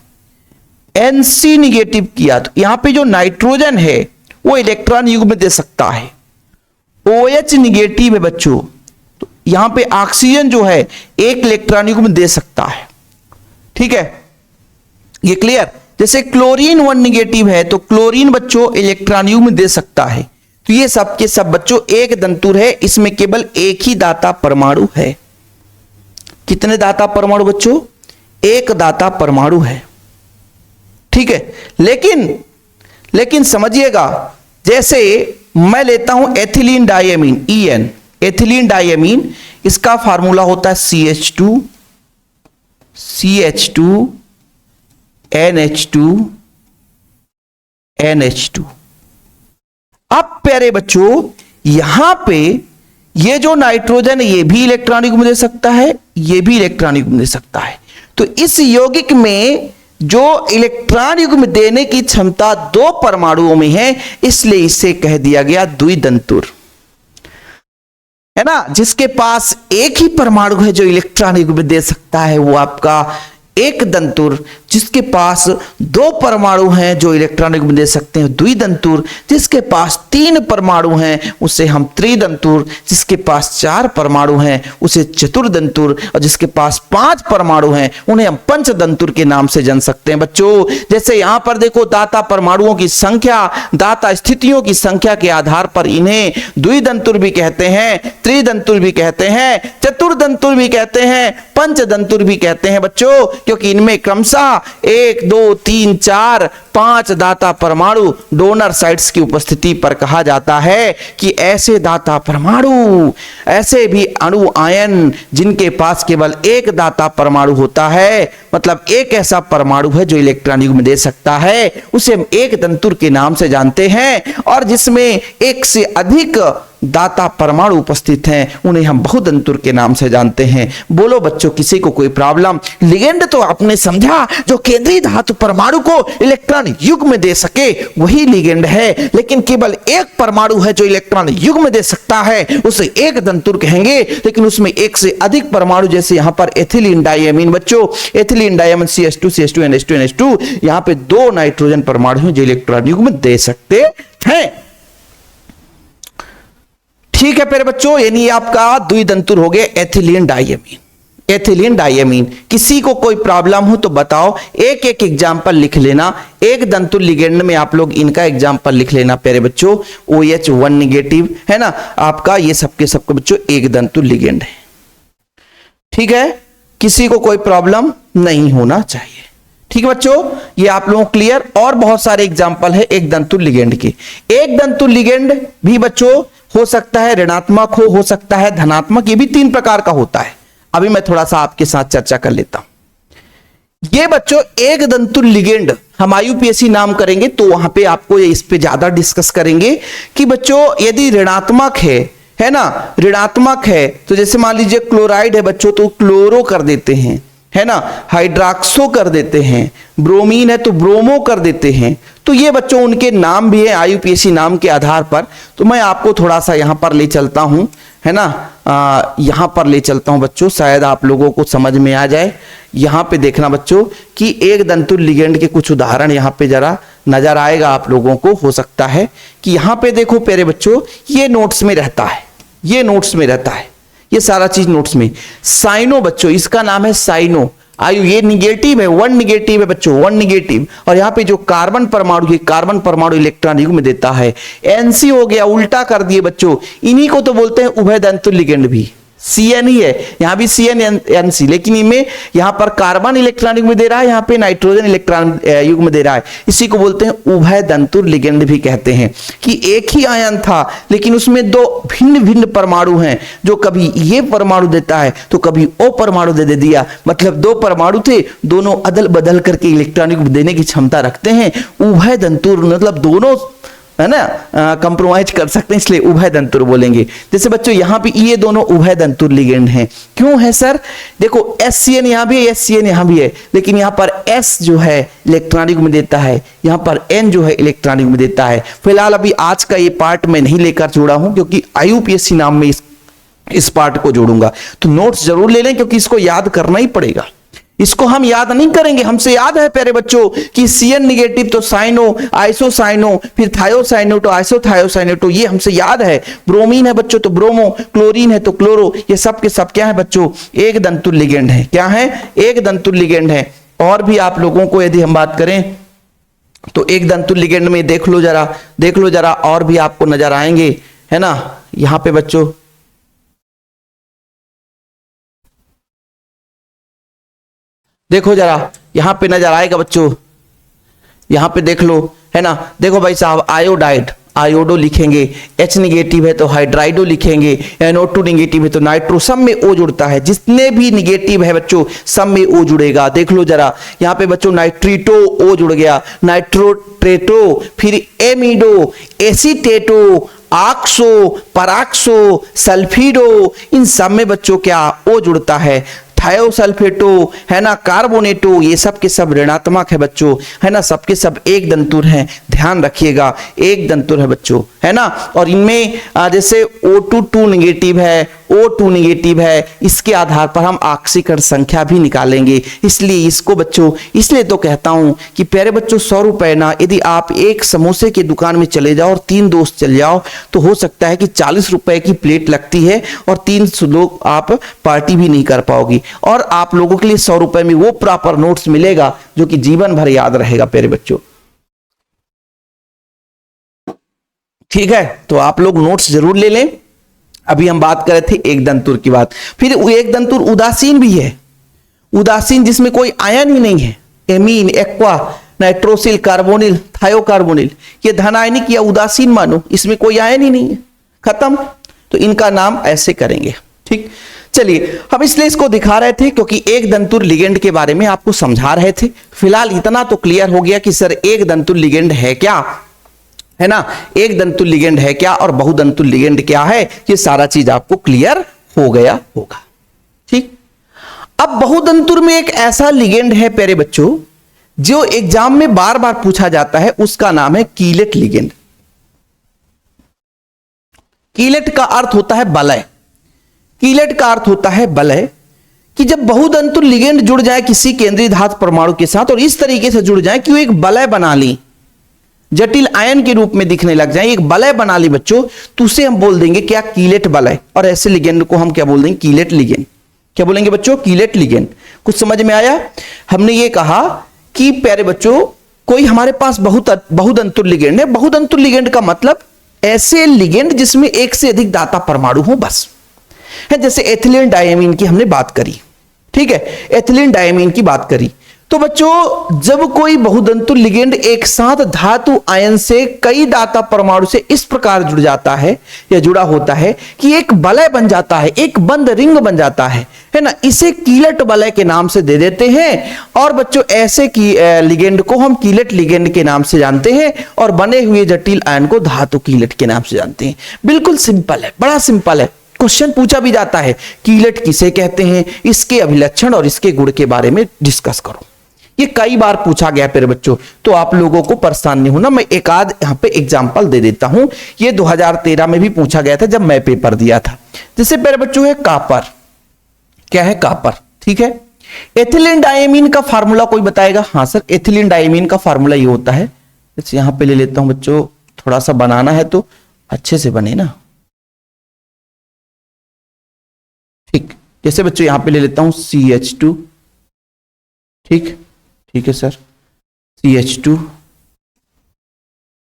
NC निगेटिव किया तो यहां पे जो नाइट्रोजन है वो इलेक्ट्रॉन युग्म दे सकता है। OH निगेटिव है बच्चों, तो यहां पे ऑक्सीजन जो है एक इलेक्ट्रॉन युग्म दे सकता है। ठीक है, ये क्लियर। जैसे क्लोरीन 1 निगेटिव है तो क्लोरीन बच्चों इलेक्ट्रॉन युग्म दे सकता है। तो ये सब के सब बच्चों एक दंतुर है, इसमें केवल एक ही दाता परमाणु है। कितने दाता परमाणु बच्चों? एक दाता परमाणु है। ठीक है, लेकिन समझिएगा, जैसे मैं लेता हूं ethylene diamine EN, ethylene diamine, इसका फार्मूला होता है CH2 NH2। अब प्यारे बच्चों यहां पे ये जो नाइट्रोजन है ये भी इलेक्ट्रॉन युग्म दे सकता है, ये भी इलेक्ट्रॉन युग्म दे सकता है। तो इस यौगिक में जो इलेक्ट्रॉन युग्म देने की क्षमता दो परमाणुओं में है, इसलिए इसे कह दिया गया द्विदंतुर, है ना। जिसके पास एक ही परमाणु है जो इलेक्ट्रॉन युग्म दे सकता है वो आपका एक दंतुर। जिसके पास 2 परमाणु हैं जो इलेक्ट्रॉन युग्म दे सकते हैं द्विदंतुर, जिसके पास 3 परमाणु हैं उसे हम त्रिदंतुर, जिसके पास 4 परमाणु हैं उसे चतुर्दंतुर, और जिसके पास 5 परमाणु हैं उन्हें हम पंचदंतुर के नाम से जान सकते हैं बच्चों। जैसे यहां पर देखो दाता परमाणुओं की संख्या, दाता स्थितियों की संख्या के आधार पर इन्हें द्विदंतुर भी कहते हैं, त्रिदंतुर भी कहते हैं, चतुर्दंतुर भी कहते हैं, पंचदंतुर भी कहते हैं बच्चों, क्योंकि इनमें क्रमशः 1 2 3 4 5 दाता परमाणु डोनर साइट्स की उपस्थिति पर कहा जाता है कि ऐसे दाता परमाणु, ऐसे भी अणु आयन जिनके पास केवल एक दाता परमाणु होता है, मतलब एक ऐसा परमाणु है जो इलेक्ट्रॉन युग्म दे सकता है, उसे हम एक दंतुर के नाम से जानते हैं। और जिसमें एक से अधिक दाता परमाणु उपस्थित हैं उन्हें हम बहुदंतुर के नाम से जानते हैं। बोलो बच्चों, किसी को कोई प्रॉब्लम? लिगेंड तो आपने समझा, जो केंद्रीय धातु परमाणु को इलेक्ट्रॉन युग्म दे सके वही लिगेंड है, लेकिन केवल एक परमाणु है जो इलेक्ट्रॉन युग्म दे सकता है, उसे एक दंतुर कहेंगे। लेकिन उसमें एक से अधिक परमाणु, जैसे यहां पर एथिलीन डायमीन बच्चों, ethylene diamine CH2 CH2 NH2 NH2, यहां पे 2 नाइट्रोजन परमाणु हैं जो इलेक्ट्रॉन युग्म दे सकते हैं। ठीक है प्यारे बच्चों, यानी आपका द्विदंतुर हो गए एथिलीन डायमीन। एथिलीन डायमीन, किसी को कोई प्रॉब्लम हो तो बताओ, एक एक एग्जांपल लिख लेना। एक दंतुर लिगेंड में आप लोग इनका एग्जांपल लिख लेना प्यारे बच्चों। OH1 निगेटिव है ना आपका, ये सबके सबके बच्चों एक दंतुर लिगेंड है। ठीक है, किसी को कोई प्रॉब्लम नहीं होना चाहिए। ठीक है बच्चों, ये आप लोगों को क्लियर। और बहुत सारे एग्जांपल है एक दंतुर लिगेंड के। एक दंतुर लिगेंड भी बच्चों हो सकता है ऋणात्मक हो सकता है धनात्मक, ये भी 3 प्रकार का होता है। अभी मैं थोड़ा सा आपके साथ चर्चा कर लेता हूं। ये बच्चों एक दंतुर लिगेंड हम IUPAC नाम करेंगे तो वहां पे आपको इस पे ज्यादा डिस्कस करेंगे कि बच्चों यदि ऋणात्मक है ना, ऋणात्मक है तो जैसे मान लीजिए क्लोराइड है बच्चों तो क्लोरो कर देते हैं, है ना, हाइड्रोक्सो कर देते हैं, ब्रोमीन है तो ब्रोमो कर देते हैं। तो ये बच्चों उनके नाम भी है IUPAC नाम के आधार पर। तो मैं आपको थोड़ा सा यहां पर ले चलता हूं, है ना, यहां पर ले चलता हूं बच्चों, शायद आप लोगों को समझ में आ जाए। यहां पे देखना बच्चों कि एक दंतुर लिगेंड के कुछ उदाहरण यहां पे जरा नजर आएगा आप लोगों को। हो सकता है कि यहां पे देखो प्यारे बच्चों, ये नोट्स में रहता है, ये नोट्स में रहता है, ये सारा चीज नोट्स में। साइनो बच्चों, इसका नाम है साइनो। आयु ये निगेटिव है, 1 निगेटिव है बच्चों, 1 निगेटिव। और यहाँ पे जो कार्बन परमाणु, ये कार्बन परमाणु इलेक्ट्रॉन युग्म देता है। NC हो गया, उल्टा कर दिए बच्चों, इन्हीं को तो बोलते हैं उभय दंतुर लिगेंड भी। CN ही है, यहां भी CN-NC, लेकिन इनमें यहां पर कार्बन इलेक्ट्रॉन युग्म दे रहा है, यहां पे नाइट्रोजन इलेक्ट्रॉन युग्म दे रहा है। इसी को बोलते हैं उभय दंतुर लिगेंड भी कहते हैं। कि एक ही आयन था लेकिन उसमें 2 भिन्न भिन्न परमाणु हैं, जो कभी ये परमाणु देता है तो कभी ओ परमाणु दे दिया। मतलब 2 परमाणु थे, दोनों अदल बदल करके इलेक्ट्रॉन युग्म देने की क्षमता रखते हैं। उभय दंतुर मतलब दोनों, है ना, कंप्रोमाइज कर सकते हैं, इसलिए उभय दंतुर बोलेंगे। जैसे बच्चों यहाँ पे ये दोनों उभय दंतुर लिगेंड हैं। क्यों है सर? देखो SCN यहाँ भी है, SCN यहाँ भी है, लेकिन यहाँ पर S जो है इलेक्ट्रॉन युग्म देता है, यहाँ पर N जो है इलेक्ट्रॉन युग्म देता है। फिलहाल अभी आज का ये पार्ट मैं नहीं लेकर जोड़ा हूं, क्योंकि IUPAC नाम में इस पार्ट को जोड़ूंगा। तो नोट्स जरूर ले लें, क्योंकि इसको याद करना ही पड़ेगा। इसको हम याद नहीं करेंगे, हमसे याद है प्यारे बच्चों कि CN निगेटिव तो साइनो, आइसोसाइनो, फिर थायोसाइनो तो आइसोथायोसाइनो, तो ये हमसे याद है। ब्रोमीन है बच्चों तो ब्रोमो, क्लोरीन है तो क्लोरो, ये सब के सब क्या है बच्चों? एक दंतुर लिगेंड है। क्या है? एक दंतुर लिगेंड है। और भी आप लोगों को यदि हम बात करें तो एक दंतुर लिगेंड में देख लो जरा, और भी आपको नजर आएंगे, है ना। यहां पे बच्चों देखो जरा, यहां पे नजर आएगा बच्चों, यहां पे देख लो, है ना। देखो भाई साहब, आयोडाइड, आयोडो लिखेंगे, H निगेटिव है तो हाइड्राइडो लिखेंगे, NO2 निगेटिव है तो नाइट्रो, सब में O जुड़ता है। जितने भी निगेटिव है बच्चों सब में O जुड़ेगा। देख लो जरा, यहाँ पे बच्चों नाइट्रीटो O जुड़ गया, नाइट्रोट्रेटो, फिर एमिडो, एसीटेटो, ऑक्सो, पराक्सो, सल्फीडो, इन सब में बच्चों क्या O जुड़ता है। थायोसल्फेटो, है ना, कार्बोनेटो, ये सब के सब ऋणात्मक है बच्चों, है ना, सबके सब एक दंतुर हैं। ध्यान रखिएगा, एक दंतुर है बच्चों, है ना। और इनमें जैसे O2 2 निगेटिव है, O2 नेगेटिव है, इसके आधार पर हम ऑक्सीकरण संख्या भी निकालेंगे। इसलिए इसको बच्चों इसलिए तो कहता हूं कि प्यारे बच्चों 100 रुपए ना यदि आप एक समोसे की दुकान में चले जाओ और 3 दोस्त चले जाओ तो हो सकता है कि 40 रुपए की प्लेट लगती है और 3 लोग आप पार्टी भी नहीं कर पाओगी, और आप लोगों के लिए 100 रुपए में वो प्रॉपर नोट्स मिलेगा जो कि जीवन भर याद रहेगा प्यारे बच्चों। ठीक है, तो आप लोग नोट्स जरूर ले लें। अभी हम बात कर रहे थे एक दंतुर की बात, फिर एक दंतुर उदासीन भी है, उदासीन जिसमें कोई आयन ही नहीं है, एमीन, एक्वा, नाइट्रोसिल, कार्बोनिल, थायोकार्बोनिल, ये धन आयनिक या उदासीन मानो, इसमें कोई आयन ही नहीं है, खत्म। तो इनका नाम ऐसे करेंगे। ठीक, चलिए हम इसलिए इसको दिखा रहे थे क्योंकि एक दंतुर लिगेंड के बारे में आपको समझा रहे थे। फिलहाल इतना तो क्लियर हो गया कि सर एक दंतुर लिगेंड है क्या, है ना, एक दंतुल लिगेंड है क्या और बहुदंतुल लिगेंड क्या है, ये सारा चीज आपको क्लियर हो गया होगा। ठीक, अब बहुदंतुर में एक ऐसा लिगेंड है प्यारे बच्चों जो एग्जाम में बार बार पूछा जाता है, उसका नाम है कीलेट लिगेंड। कीलेट का अर्थ होता है बलय, कीलेट का अर्थ होता है बलय, कि जब बहुदंतुल लिगेंड जुड़ जाए किसी केंद्रीय धातु परमाणु के साथ और इस तरीके से जुड़ जाए कि वो एक बलय बना ली, जटिल आयन के रूप में दिखने लग जाए, एक बलय बना ली बच्चों, तो उसे हम बोल देंगे क्या, कीलेट बलय। और ऐसे लिगेंड को हम क्या बोल देंगे, कीलेट लिगेंड। क्या बोलेंगे बच्चों, कीलेट लिगेंड। कुछ समझ में आया? हमने ये कहा कि प्यारे बच्चों कोई हमारे पास बहुदंतुर लिगेंड है। बहुदंतुर लिगेंड का मतलब ऐसे लिगेंड जिसमें एक से अधिक दाता परमाणु हो, बस है। जैसे एथिलीन डायमीन की हमने बात करी, ठीक है, एथिलीन डायमीन की बात करी। तो बच्चों जब कोई बहुदंतुर लिगेंड एक साथ धातु आयन से कई दाता परमाणु से इस प्रकार जुड़ जाता है या जुड़ा होता है कि एक बलय बन जाता है, एक बंद रिंग बन जाता है ना, इसे कीलेट बलय के नाम से दे देते हैं। और बच्चों ऐसे की लिगेंड को हम कीलेट लिगेंड के नाम से जानते हैं और बने हुए जटिल आयन को धातु कीलेट के नाम से जानते हैं। बिल्कुल सिंपल है, बड़ा सिंपल है। क्वेश्चन पूछा भी जाता है कीलेट किसे कहते हैं, इसके अभिलक्षण और इसके गुण के बारे में डिस्कस करो। ये कई बार पूछा गया प्यारे बच्चों, तो आप लोगों को परेशान नहीं होना। मैं एक आध यहां पे एग्जांपल दे देता हूं। ये 2013 में भी पूछा गया था जब मैं पेपर दिया था। जैसे प्यारे बच्चों है कापर, क्या है कापर, ठीक है। एथिलीन डायमीन का फार्मूला कोई बताएगा? हाँ सर, एथिलीन डायमीन का फार्मूला ये होता है, यहां पे ले लेता हूं बच्चों, थोड़ा सा बनाना है तो अच्छे से बने ना। ठीक, जैसे बच्चों यहां पे ले लेता हूं CH2, ठीक, ठीक है सर, CH2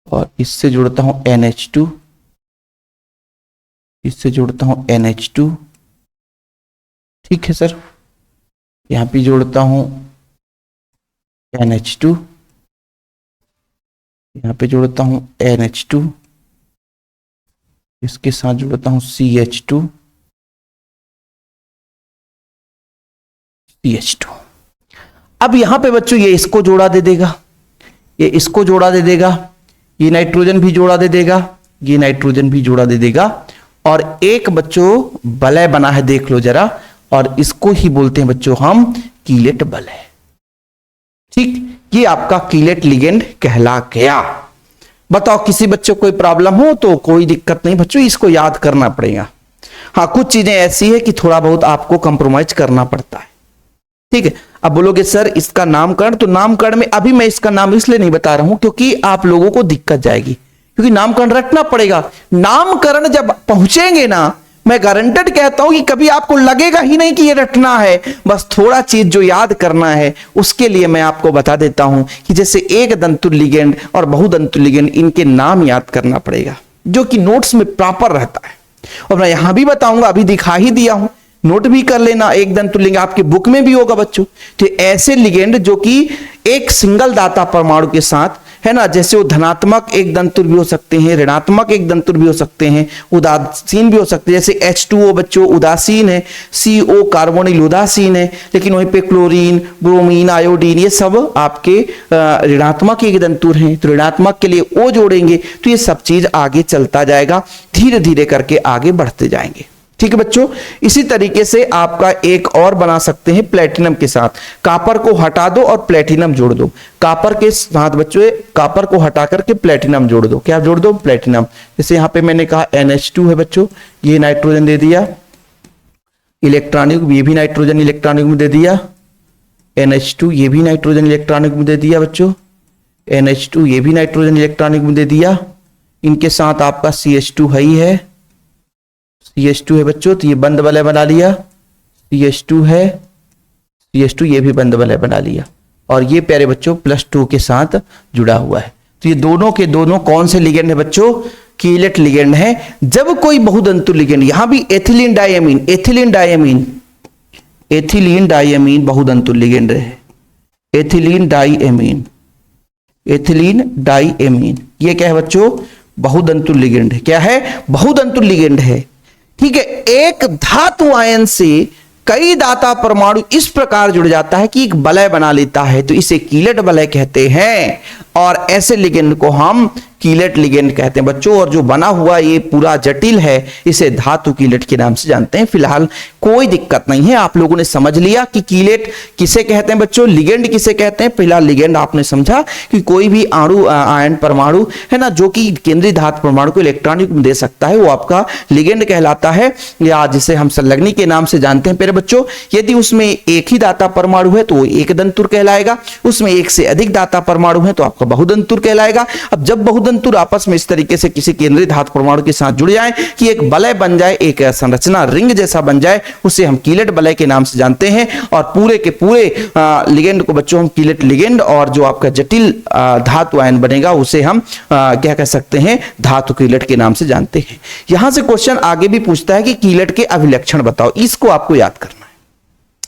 और इससे जोड़ता हूं NH2, इससे जोड़ता हूं NH2, ठीक है सर, यहां पे जोड़ता हूं NH2, यहां पे जोड़ता हूं NH2, इसके साथ जोड़ता हूं CH2, CH2। अब यहां पे बच्चों ये इसको जोड़ा दे देगा, ये इसको जोड़ा दे देगा, ये नाइट्रोजन भी जोड़ा दे देगा, ये नाइट्रोजन भी जोड़ा दे देगा, और एक बच्चों बलय बना है, देख लो जरा, और इसको ही बोलते हैं बच्चों हम कीलेट बलय। ठीक, ये आपका कीलेट लिगेंड कहला गया। बताओ किसी बच्चों को कोई प्रॉब्लम हो तो कोई दिक्कत नहीं बच्चों, इसको याद करना पड़ेगा। हाँ, कुछ चीजें ऐसी है कि थोड़ा बहुत आपको कंप्रोमाइज करना पड़ता है, ठीक है। अब बोलोगे सर इसका नामकरण, तो नामकरण में अभी मैं इसका नाम इसलिए नहीं बता रहा हूं क्योंकि आप लोगों को दिक्कत जाएगी, क्योंकि नामकरण रखना पड़ेगा। नामकरण जब पहुंचेंगे ना, मैं गारंटेड कहता हूं कि कभी आपको लगेगा ही नहीं कि ये रटना है, बस थोड़ा चीज जो याद करना है उसके लिए मैं आपको बता देता हूं कि जैसे एक दंतुर लिगेंड और बहुदंतुर लिगेंड, इनके नाम याद करना पड़ेगा जो कि नोट्स में प्रॉपर रहता है। और मैं यहां भी बताऊंगा, अभी दिखा ही दिया हूं, नोट भी कर लेना, एक दंतुर लिगेंड आपके बुक में भी होगा बच्चों। तो ऐसे लिगेंड जो कि एक सिंगल दाता परमाणु के साथ, है ना, जैसे वो धनात्मक एक दंतुर भी हो सकते हैं, ऋणात्मक एक दंतुर भी हो सकते हैं, उदासीन भी हो सकते हैं। जैसे H2O बच्चों उदासीन है, CO कार्बोनिल उदासीन है, लेकिन वहीं पे क्लोरीन, ब्रोमीन, आयोडीन ये सब आपके ऋणात्मक एक दंतुर हैं। तो ऋणात्मक के लिए O जोड़ेंगे तो ये सब चीज आगे चलता जाएगा, धीरे धीरे करके आगे बढ़ते जाएंगे। ठीक है बच्चों, इसी तरीके से आपका एक और बना सकते हैं प्लेटिनम के साथ। कापर को हटा दो और प्लेटिनम जोड़ दो। कापर के साथ बच्चों कापर को हटा करके प्लेटिनम जोड़ दो। क्या जोड़ दो? प्लेटिनम। जैसे यहां पे मैंने कहा NH2 है बच्चों, ये नाइट्रोजन दे दिया, इलेक्ट्रॉनिक, ये भी नाइट्रोजन इलेक्ट्रॉनिक में दे दिया, NH2 ये भी नाइट्रोजन इलेक्ट्रॉनिक में दे दिया बच्चों, NH2 ये भी नाइट्रोजन इलेक्ट्रॉनिक में दे दिया। इनके साथ आपका CH2 है ही है, CH2 है बच्चों, तो ये बंद वलय बना लिया, CH2 है, CH2 ये भी बंद वलय बना लिया, और ये प्यारे बच्चों +2 के साथ जुड़ा हुआ है। तो ये दोनों के दोनों कौन से लिगेंड है बच्चों? कीलेट लिगेंड है। जब कोई बहुतंतु लिगेंड, यहां भी ethylene diamine, ethylene diamine, ethylene diamine बहुतंतु लिगेंड है, एथिलीन डायमीन, एथिलीन डायमीन, ये क्या है बच्चों? बहुतंतु लिगेंड है। क्या है? बहुतंतु लिगेंड है। ठीक है, एक धातु आयन से कई दाता परमाणु इस प्रकार जुड़ जाता है कि एक वलय बना लेता है, तो इसे कीलेट वलय कहते हैं, और ऐसे लिगेंड को हम कीलेट लिगेंड कहते हैं बच्चों। और जो बना हुआ ये पूरा जटिल है, इसे धातु कीलेट के नाम से जानते हैं। फिलहाल कोई दिक्कत नहीं है, आप लोगों ने समझ लिया कि कीलेट किसे कहते हैं बच्चों, लिगेंड किसे कहते हैं। फिलहाल लिगेंड आपने समझा कि कोई भी अणु आयन परमाणु है ना, जो कि केंद्रीय धातु परमाणु को इलेक्ट्रॉनिक में दे सकता है, वो आपका लिगेंड कहलाता है, या जिसे हम संलग्नी के नाम से जानते हैं। प्यारे बच्चों, यदि उसमें एक ही दाता परमाणु है तो वो एक दंतुर कहलाएगा, उसमें एक से अधिक दाता परमाणु है तो आपका बहुदंतुर कहलाएगा। अब जब बहुदंतुर आपस में इस तरीके से किसी केंद्रीय धातु परमाणु के साथ जुड़ जाए कि एक वलय बन जाए, एक संरचना रिंग जैसा बन जाए, उसे हम कीलेट वलय के नाम से जानते हैं। और पूरे के पूरे लिगेंड को बच्चों हम कीलेट लिगेंड, और जो आपका जटिल धातु आयन बनेगा उसे हम क्या कह सकते हैं, धातु कीलेट के नाम से जानते हैं। यहां से क्वेश्चन आगे भी पूछता है कि कीलेट के अभिलक्षण बताओ, इसको आपको याद करना है।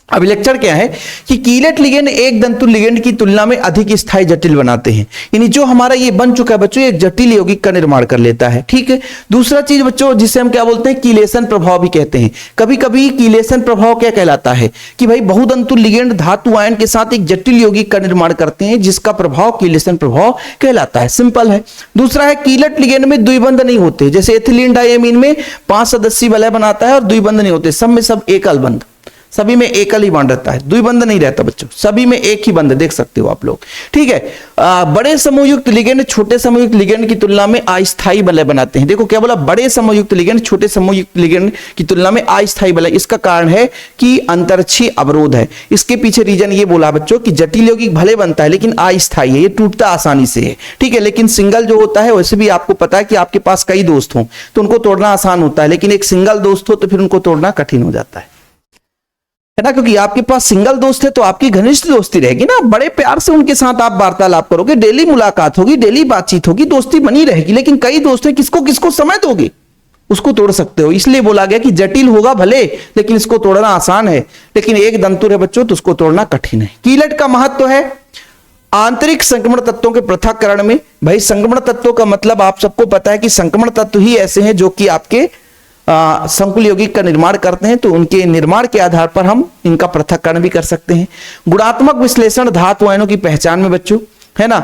अभिलक्षण क्या है कि कीलेट लिगेंड एक दंतु लिगेंड की तुलना में अधिक स्थायी जटिल बनाते हैं, यानी जो हमारा ये बन चुका है बच्चों, एक जटिल यौगिक का निर्माण कर लेता है। ठीक है, दूसरा चीज बच्चों जिसे हम क्या बोलते हैं, कीलेशन प्रभाव भी कहते हैं। कभी कभी कीलेशन प्रभाव क्या कहलाता है कि भाई बहुदंतु लिगेंड धातु आयन के साथ एक जटिल यौगिक का निर्माण करते हैं, जिसका प्रभाव कीलेशन प्रभाव कहलाता है। सिंपल है। दूसरा है कीलेट लिगेंड में द्विबंध नहीं होते, जैसे एथिलीन डायमीन में 5 सदस्यीय वलय बनाता है और द्विबंध नहीं होते, सब में सब एकल बंध, सभी में एकल ही बंध रहता है, द्विबंध नहीं रहता बच्चों, सभी में एक ही बंध, देख सकते हो आप लोग। ठीक है, बड़े समूहयुक्त लिगेंड छोटे समूहयुक्त लिगेंड की तुलना में अस्थायी वलय बनाते हैं। देखो क्या बोला, बड़े समूहयुक्त लिगेंड छोटे समूहयुक्त लिगेंड की तुलना में अस्थायी वलय। इसका कारण है कि अंतरिक्षीय अवरोध है। इसके पीछे रीजन ये बोला बच्चों कि जटिल यौगिक भले बनता है लेकिन अस्थायी है, ये टूटता आसानी से है। ठीक है, लेकिन सिंगल जो होता है, वैसे भी आपको पता है कि आपके पास कई दोस्त हों तो उनको तोड़ना आसान होता है, लेकिन एक सिंगल दोस्त हो तो फिर उनको तोड़ना कठिन हो जाता है ना, क्योंकि आपके पास सिंगल दोस्त है तो आपकी घनिष्ठ दोस्ती रहेगी ना, बड़े प्यार से उनके साथ आप वार्तालाप करोगे, डेली मुलाकात होगी, डेली बातचीत होगी, दोस्ती बनी रहेगी। लेकिन कई दोस्त हैं, किसको किसको समय दोगे, उसको तोड़ सकते हो। इसलिए बोला गया कि जटिल होगा भले लेकिन इसको तोड़ना आसान है, लेकिन एक दंतुर है बच्चों तो उसको तोड़ना कठिन है। कीलेट का महत्व है आंतरिक संक्रमण तत्वों के पृथक्करण में। भाई संक्रमण तत्वों का मतलब आप सबको पता है कि संक्रमण तत्व ही ऐसे हैं जो कि आपके संकुल यौगिक का निर्माण करते हैं, तो उनके निर्माण के आधार पर हम इनका पृथक्करण भी कर सकते हैं। गुणात्मक विश्लेषण धातु आयनों की पहचान में बच्चों, है ना,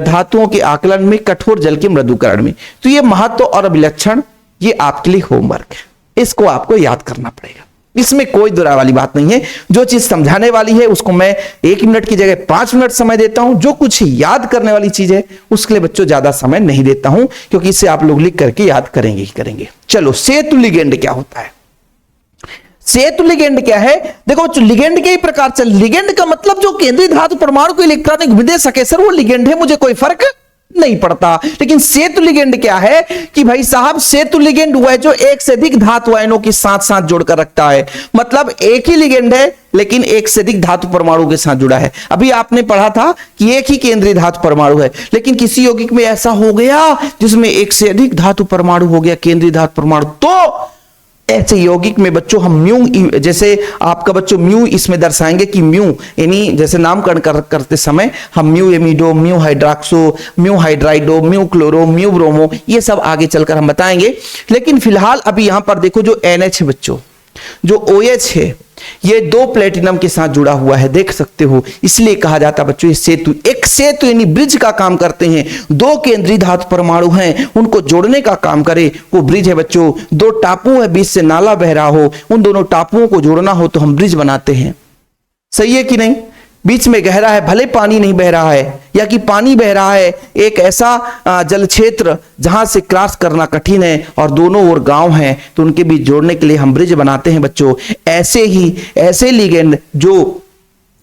धातुओं के आकलन में, कठोर जल के मृदुकरण में। तो ये महत्व और अभिलक्षण ये आपके लिए होमवर्क है, इसको आपको याद करना पड़ेगा, इसमें कोई दुरा वाली बात नहीं है। जो चीज समझाने वाली है उसको मैं 1 मिनट की जगह 5 मिनट समय देता हूं, जो कुछ याद करने वाली चीज है उसके लिए बच्चों ज्यादा समय नहीं देता हूं, क्योंकि इसे आप लोग लिख करके याद करेंगे ही करेंगे। चलो, सेतु लिगेंड क्या होता है? सेतु लिगेंड क्या है? देखो बच्चों, लिगेंड के ही प्रकार चल, लिगेंड का मतलब जो केंद्रीय धातु परमाणु को इलेक्ट्रॉनिक में दे सके, सर वो लिगेंड है, मुझे कोई फर्क नहीं पड़ता। लेकिन सेतु लिगेंड क्या है कि भाई साहब, सेतु लिगेंड हुआ है जो एक से अधिक धातु आयनों के साथ साथ जोड़कर रखता है। मतलब एक ही लिगेंड है लेकिन एक से अधिक धातु परमाणु के साथ जुड़ा है। अभी आपने पढ़ा था कि एक ही केंद्रीय धातु परमाणु है, लेकिन किसी यौगिक में ऐसा हो गया जिसमें एक से अधिक धातु परमाणु हो गया, केंद्रीय धातु परमाणु, तो ऐसे यौगिक में बच्चों हम म्यू, जैसे आपका बच्चों म्यू इसमें दर्शाएंगे कि म्यू यानी जैसे नामकरण करते समय हम mu amido, mu hydroxo, mu hydrido, mu chloro, mu bromo, ये सब आगे चलकर हम बताएंगे। लेकिन फिलहाल अभी यहां पर देखो जो NH है बच्चों, जो OH है, ये 2 प्लेटिनम के साथ जुड़ा हुआ है, देख सकते हो। इसलिए कहा जाता है बच्चों ये सेतु, एक सेतु यानी ब्रिज का काम करते हैं। 2 केंद्रीय धातु परमाणु हैं, उनको जोड़ने का काम करे वो ब्रिज है बच्चों। 2 टापू है, बीच से नाला बह रहा हो, उन दोनों टापुओं को जोड़ना हो तो हम ब्रिज बनाते हैं। सही है कि नहीं? बीच में गहरा है, भले पानी नहीं बह रहा है, या कि पानी बह रहा है, एक ऐसा जल क्षेत्र जहां से क्रॉस करना कठिन है और दोनों ओर गांव हैं, तो उनके बीच जोड़ने के लिए हम ब्रिज बनाते हैं बच्चों। ऐसे ही ऐसे लिगेंड जो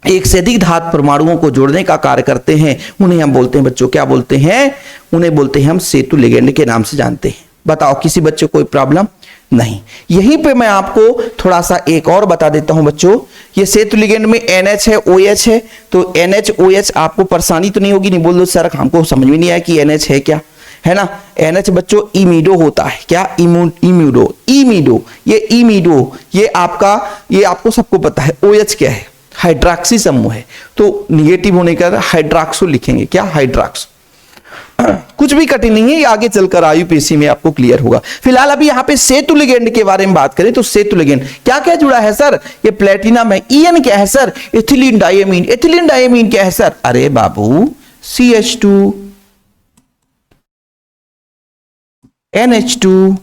एक से अधिक धातु परमाणुओं को जोड़ने का कार्य करते हैं, उन्हें हम बोलते हैं बच्चों, क्या बोलते हैं? उन्हें बोलते हैं हम सेतु लिगेंड के नाम से जानते हैं। बताओ किसी बच्चे को कोई प्रॉब्लम नहीं? यहीं पे मैं आपको थोड़ा सा एक और बता देता हूं बच्चों, ये सेतु लिगेंड में NH है, OH है, तो NH OH आपको परेशानी तो नहीं होगी, नहीं बोल दो सर हमको समझ में नहीं आया कि NH है क्या, है ना? NH बच्चों इमिडो होता है, क्या? इमिडो ये आपको सबको पता है। OH क्या है? हाइड्रॉक्सी समूह है, तो निगेटिव होने का हाइड्रॉक्सो लिखेंगे, क्या? हाइड्रॉक्सो। कुछ भी कठिन नहीं है, ये आगे चलकर IUPAC में आपको क्लियर होगा। फिलहाल अभी यहाँ पे सेतु लिगेंड के बारे में बात करें तो सेतु लिगेंड क्या क्या जुड़ा है सर? ये प्लेटिनम है। EN क्या है sir? Ethylene diamine. Ethylene diamine क्या है सर? अरे बाबू CH2 NH2,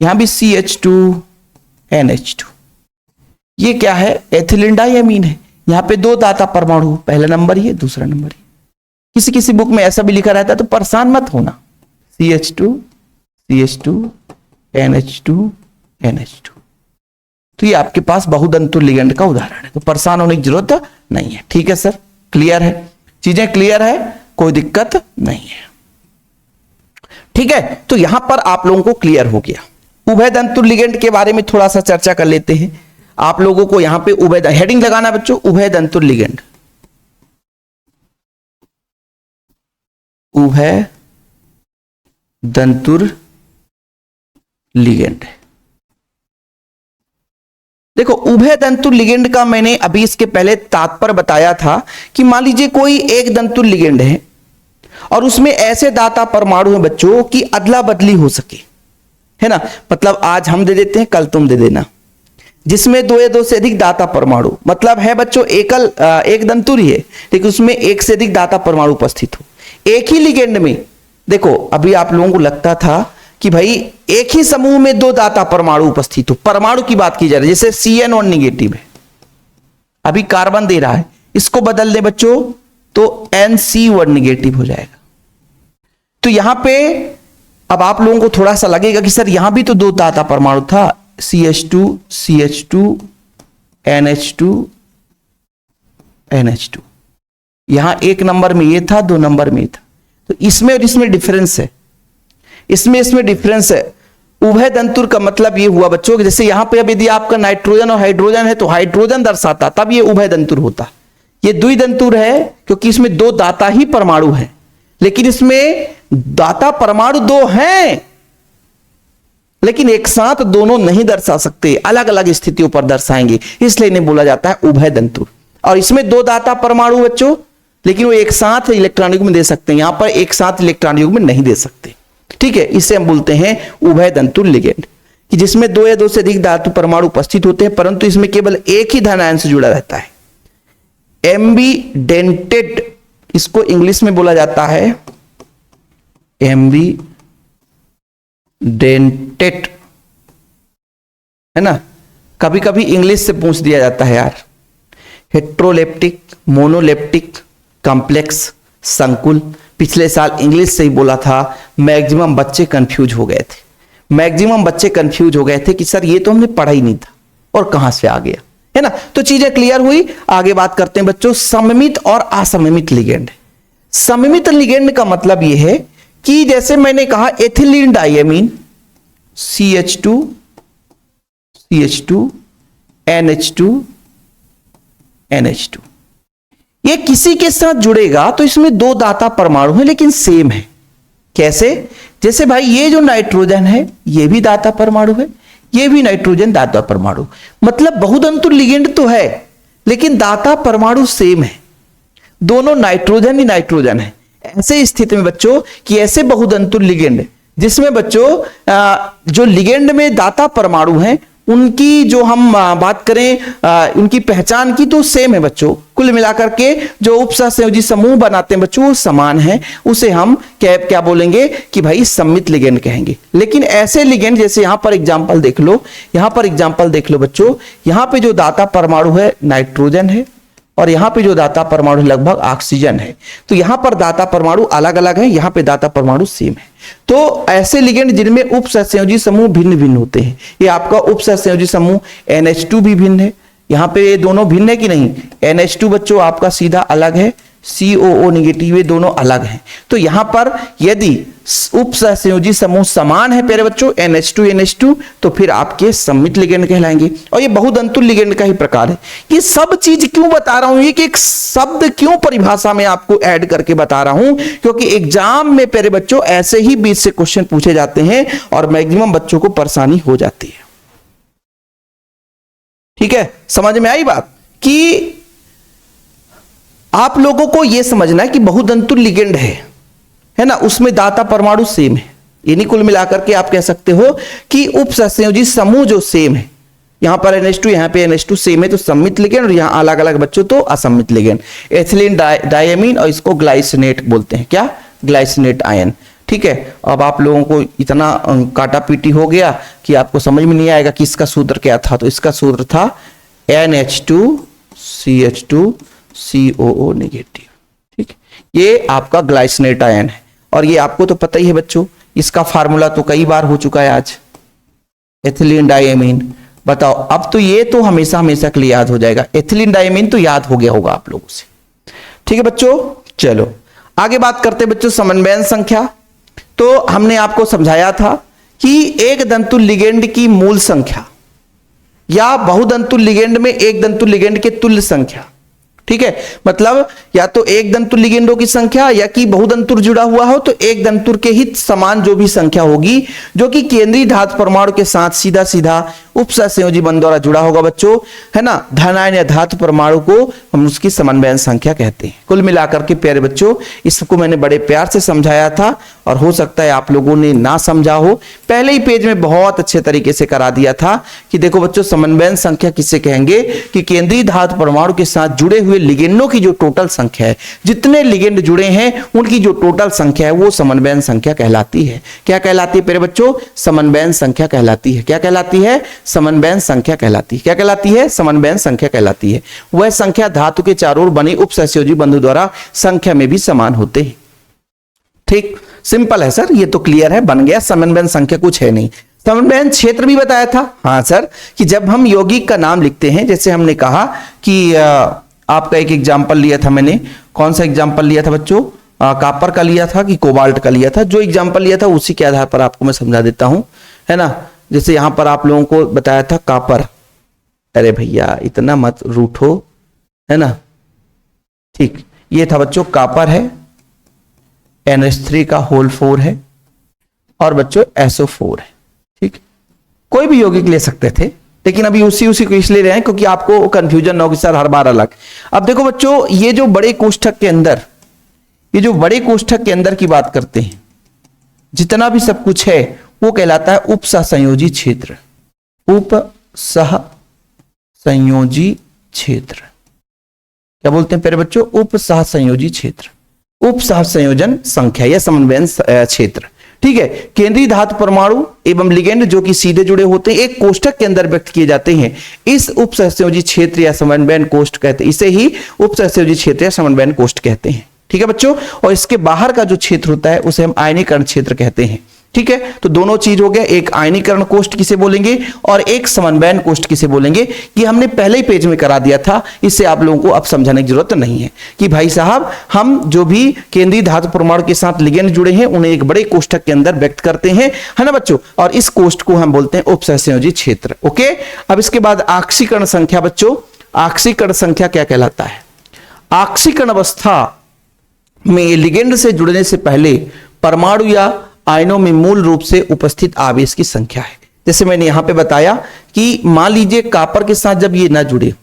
यहां भी CH2 NH2। ये क्या है? एथिलीन डायमीन है। यहां पे दो दाता परमाणु, पहला नंबर ये, दूसरा नंबर ये। किसी किसी बुक में ऐसा भी लिखा रहता है, तो परेशान मत होना। CH2 NH2 NH2, तो ये आपके पास बहुदंतुर लिगेंड का उदाहरण है, तो परेशान होने की जरूरत नहीं है। ठीक है सर, क्लियर है? चीजें क्लियर है, कोई दिक्कत नहीं है। ठीक है, तो यहां पर आप लोगों को क्लियर हो गया। उभयदंतुर लिगेंड के बारे में थोड़ा सा चर्चा कर लेते हैं। आप लोगों को यहां पे हेडिंग लगाना बच्चों, उभयदंतुर लिगेंड। उभयदंतुर लिगेंड। देखो उभयदंतुर लिगेंड का मैंने अभी इसके पहले तात्पर्य बताया था कि मान लीजिए कोई एक दंतुर लिगेंड है और उसमें ऐसे दाता परमाणु हैं बच्चों कि अदला बदली हो सके, है ना? मतलब आज हम दे देते हैं, कल तुम दे देना, जिसमें दो या दो से अधिक दाता परमाणु, मतलब है बच्चों एक दंतुर ही है लेकिन उसमें एक से अधिक दाता परमाणु उपस्थित हो एक ही लिगेंड में। देखो अभी आप लोगों को लगता था कि भाई एक ही समूह में दो दाता परमाणु उपस्थित हो, परमाणु की बात की जा रही है, जैसे CN1 निगेटिव है, अभी कार्बन दे रहा है, इसको बदल दे बच्चों तो NC1 निगेटिव हो जाएगा। तो यहां पे अब आप लोगों को थोड़ा सा लगेगा कि सर यहां भी तो दो दाता परमाणु था, CH2 NH2 NH2, यहां एक नंबर में ये था, दो नंबर में था, तो इसमें और इसमें डिफरेंस है, इसमें डिफरेंस है। उभयदंतुर का मतलब ये हुआ बच्चों कि जैसे यहां पे अब यदि आपका नाइट्रोजन और हाइड्रोजन है तो हाइड्रोजन दर्शाता, तब ये उभयदंतुर होता। ये द्विदंतुर है क्योंकि इसमें दो दाता ही परमाणु है, लेकिन इसमें दाता परमाणु दो हैं लेकिन एक साथ दोनों नहीं दर्शा सकते, अलग अलग स्थितियों पर दर्शाएंगे, इसलिए इन्हें बोला जाता है उभयदंतुर। और इसमें दो दाता परमाणु बच्चों, लेकिन वो एक साथ इलेक्ट्रॉन युग्म में दे सकते हैं, यहां पर एक साथ इलेक्ट्रॉन युग्म में नहीं दे सकते। ठीक है, इसे हम बोलते हैं उभयदंतुर लिगेंड, कि जिसमें दो या दो से अधिक धातु परमाणु उपस्थित होते हैं परंतु इसमें केवल एक ही धन आयन से जुड़ा रहता है। एम्बीडेंटेड इसको इंग्लिश में बोला जाता है, एम्बीडेंटेड, है ना? कभी कभी इंग्लिश से पूछ दिया जाता है यार, हेट्रोलेप्टिक, मोनोलेप्टिक, कॉम्प्लेक्स, संकुल। पिछले साल इंग्लिश से ही बोला था, मैक्सिमम बच्चे कंफ्यूज हो गए थे, मैक्सिमम बच्चे कंफ्यूज हो गए थे कि सर ये तो हमने पढ़ा ही नहीं था और कहां से आ गया, है ना? तो चीजें क्लियर हुई। आगे बात करते हैं बच्चों सममित और असममित लिगेंड। सममित लिगेंड का मतलब यह है कि जैसे मैंने कहा ethylene diamine CH2 NH2 NH2, ये किसी के साथ जुड़ेगा तो इसमें दो दाता परमाणु है लेकिन सेम है। कैसे? जैसे भाई ये जो नाइट्रोजन है ये भी दाता परमाणु है, ये भी नाइट्रोजन दाता परमाणु, मतलब बहुदंतुर लिगेंड तो है लेकिन दाता परमाणु सेम है, दोनों नाइट्रोजन ही नाइट्रोजन है। ऐसे स्थिति में बच्चों कि ऐसे बहुदंतुर लिगेंड जिसमें बच्चों जो लिगेंड में दाता परमाणु हैं उनकी जो हम बात करें उनकी पहचान की तो सेम है बच्चों, कुल मिलाकर के जो उपसहसंयोजी समूह बनाते हैं बच्चों वो समान है, उसे हम क्या बोलेंगे कि भाई सममित लिगेंड कहेंगे। लेकिन ऐसे लिगेंड जैसे यहां पर एग्जांपल देख लो, यहां पर एग्जांपल देख लो बच्चों, यहां पे जो दाता परमाणु है नाइट्रोजन है और यहाँ पे जो दाता परमाणु लगभग ऑक्सीजन है। तो यहाँ पर दाता परमाणु अलग अलग है, यहाँ पे दाता परमाणु सेम है। तो ऐसे लिगेंड जिनमें उप सहसंयोजी समूह भिन्न भिन्न होते हैं, ये आपका उप सहसंयोजी समूह NH2 भी भिन्न है, यहाँ पे ये दोनों भिन्न है कि नहीं, NH2 बच्चों आपका सीधा अलग है, COO नेगेटिव, ये दोनों अलग हैं। तो यहां पर यदि उप सहसंयोजी समूह समान है प्यारे बच्चों NH2 तो फिर आपके सममित लिगेंड कहलाएंगे। और ये बहुदंतुल लिगेंड का ही प्रकार है। ये सब चीज क्यों बता रहा हूं, ये कि एक शब्द क्यों परिभाषा में आपको ऐड करके बता रहा हूं, क्योंकि एग्जाम में प्यारे बच्चों ऐसे ही 20 से क्वेश्चन पूछे जाते हैं और मैक्सिमम बच्चों को परेशानी हो जाती है। ठीक है, समझ में आई बात कि आप लोगों को यह समझना है कि बहुदंतुल लिगेंड है ना, उसमें दाता परमाणु सेम है। यानी कुल मिलाकर के आप कह सकते हो कि उप सहसंयोजी समूह जो सेम है, यहां पर NH2 यहां पे NH2 सेम है तो सम्मित लिगेंड, और यहां अलग अलग बच्चों तो असम्मित लिगेंड। एथिलीन डायमीन और इसको ग्लाइसिनेट बोलते हैं, क्या, ग्लाइसिनेट आयन। ठीक है, अब आप लोगों को इतना काटा पीटी हो गया कि आपको समझ में नहीं आएगा कि इसका सूत्र क्या था। तो इसका सूत्र था NH2CH2 COO नेगेटिव। ठीक, ये आपका ग्लाइसिनेट आयन है और ये आपको तो पता ही है बच्चों, इसका फार्मूला तो कई बार हो चुका है आज, एथिलीन डायमीन। बताओ, अब तो ये तो हमेशा हमेशा के लिए याद हो जाएगा, एथिलीन डायमीन तो याद हो गया होगा आप लोगों से। ठीक है बच्चों, चलो आगे बात करते हैं बच्चों समन्वयन संख्या। तो हमने आपको समझाया था कि एक दंतुल लिगेंड की मूल संख्या या बहुदंतुल लिगेंड में एक दंतुल लिगेंड के तुल्य संख्या। ठीक है, मतलब या तो एक दंतुल लिगेंडों की संख्या या कि बहुदंतुर जुड़ा हुआ हो तो एक दंतुर के ही समान जो भी संख्या होगी जो कि केंद्रीय धातु परमाणु के साथ सीधा सीधा उप सहसंयोजी बंध द्वारा जुड़ा होगा बच्चों, है ना, धनायन या धातु परमाणु को हम उसकी समन्वयन संख्या कहते हैं। कुल मिलाकर के प्यारे बच्चों इसको मैंने बड़े प्यार से समझाया था और हो सकता है आप लोगों ने ना समझा हो, पहले ही पेज में बहुत अच्छे तरीके से करा दिया था कि देखो बच्चों समन्वयन संख्या किसे कहेंगे कि केंद्रीय धातु परमाणु के साथ जुड़े हुए लिगेंडों की जो टोटल संख्या है, जितने लिगेंड जुड़े हैं उनकी जो टोटल संख्या है वो समन्वयन संख्या कहलाती है। क्या कहलाती है प्यारे बच्चों, समन्वयन संख्या कहलाती है। क्या कहलाती है, समन्वयन संख्या कहलाती है। क्या कहलाती है, समन्वयन संख्या कहलाती है। वह संख्या धातु के चारों ओर बने उप सहसंयोजी बंधु द्वारा संख्या में भी समान होते हैं। ठीक, सिंपल है सर, ये तो क्लियर है, बन गया। समन्वयन संख्या कुछ है नहीं। समन्वयन क्षेत्र भी बताया था, हाँ सर, कि जब हम यौगिक का नाम लिखते हैं, जैसे हमने कहा कि आपका एक एग्जाम्पल लिया था मैंने, कौन सा एग्जाम्पल लिया था बच्चों, कॉपर का लिया था कि कोबाल्ट का लिया था, जो एग्जाम्पल लिया था उसी के आधार पर आपको मैं समझा देता हूं, है ना। जैसे यहां पर आप लोगों को बताया था कॉपर, अरे भैया इतना मत रूठो, है ना। ठीक, ये था बच्चों कॉपर है, NH3 का होल 4 है और बच्चों SO4 है। ठीक, कोई भी यौगिक ले सकते थे लेकिन अभी उसी को इसलिए रहे हैं क्योंकि आपको कंफ्यूजन ना हो कि सर हर बार अलग। अब देखो बच्चों, ये जो बड़े कोष्ठक के अंदर, ये जो बड़े कोष्ठक के अंदर की बात करते हैं, जितना भी सब कुछ है वो कहलाता है उप सहसंयोजी क्षेत्र। उप सहसंयोजी क्षेत्र क्या बोलते हैं प्यारे बच्चों, उप सहसंयोजी क्षेत्र, उप सहसंयोजन संख्या या समन्वयन क्षेत्र। ठीक है, केंद्रीय धातु परमाणु एवं लिगेंड जो कि सीधे जुड़े होते हैं एक कोष्ठक के अंदर व्यक्त किए जाते हैं, इस उप सहसंयोजी क्षेत्र या समन्वयन कोष्ठ कहते हैं, इसे ही उप सहसंयोजी क्षेत्र या समन्वयन कोष्ठ कहते हैं। ठीक है बच्चों, और इसके बाहर का जो क्षेत्र होता है उसे हम आयनीकरण क्षेत्र कहते हैं। ठीक है, तो दोनों चीज हो गया, एक आयनीकरण कोष्ठ किसे बोलेंगे और एक समन्वयन कोष्ठ किसे बोलेंगे, ये हमने पहले ही पेज में करा दिया था। इससे आप लोगों को अब समझाने की जरूरत नहीं है कि भाई साहब हम जो भी केंद्रीय धातु परमाणु के साथ लिगेंड जुड़े हैं उन्हें एक बड़े कोष्ठक के अंदर व्यक्त करते हैं, है ना बच्चों, और इस कोष्ठ को हम बोलते हैं उप सहसंयोजी क्षेत्र। ओके, अब इसके बाद आक्सीकरण संख्या बच्चों, आक्सीकरण संख्या क्या कहलाता है, आक्सीकरण अवस्था में लिगेंड से जुड़ने से पहले परमाणु या आयनों में मूल रूप से उपस्थित आवेश की संख्या है। जैसे मैंने यहां पे बताया कि मान लीजिए कॉपर के साथ जब ये ना जुड़े,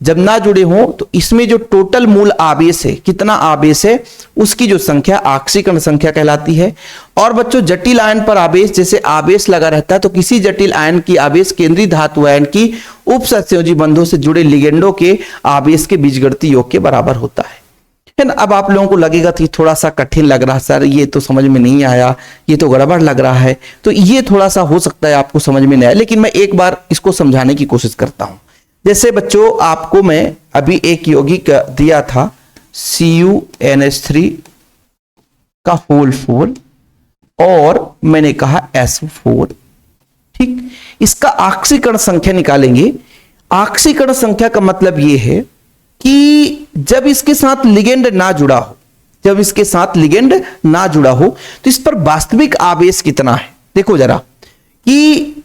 जब ना जुड़े हो तो इसमें जो टोटल मूल आवेश है, कितना आवेश है, उसकी जो संख्या आक्सीकरण संख्या कहलाती है। और बच्चों जटिल आयन पर आवेश, जैसे आवेश लगा रहता है तो किसी जटिल आयन की आवेश केंद्रीय धातु आयन की उप सहसंयोजी बंधों से जुड़े लिगेंडों के आवेश के बीजगणितीय योग के बराबर होता है ना। अब आप लोगों को लगेगा कि थोड़ा सा कठिन लग रहा है सर, ये तो समझ में नहीं आया, ये तो गड़बड़ लग रहा है, तो ये थोड़ा सा हो सकता है आपको समझ में नहीं आया, लेकिन मैं एक बार इसको समझाने की कोशिश करता हूं। जैसे बच्चों आपको मैं अभी एक यौगिक दिया था CuNH3 का होल 4 और मैंने कहा SO4, ठीक। इसका ऑक्सीकरण संख्या निकालेंगे। ऑक्सीकरण संख्या का मतलब यह है कि जब इसके साथ लिगेंड ना जुड़ा हो, जब इसके साथ लिगेंड ना जुड़ा हो तो इस पर वास्तविक आवेश कितना है। देखो जरा कि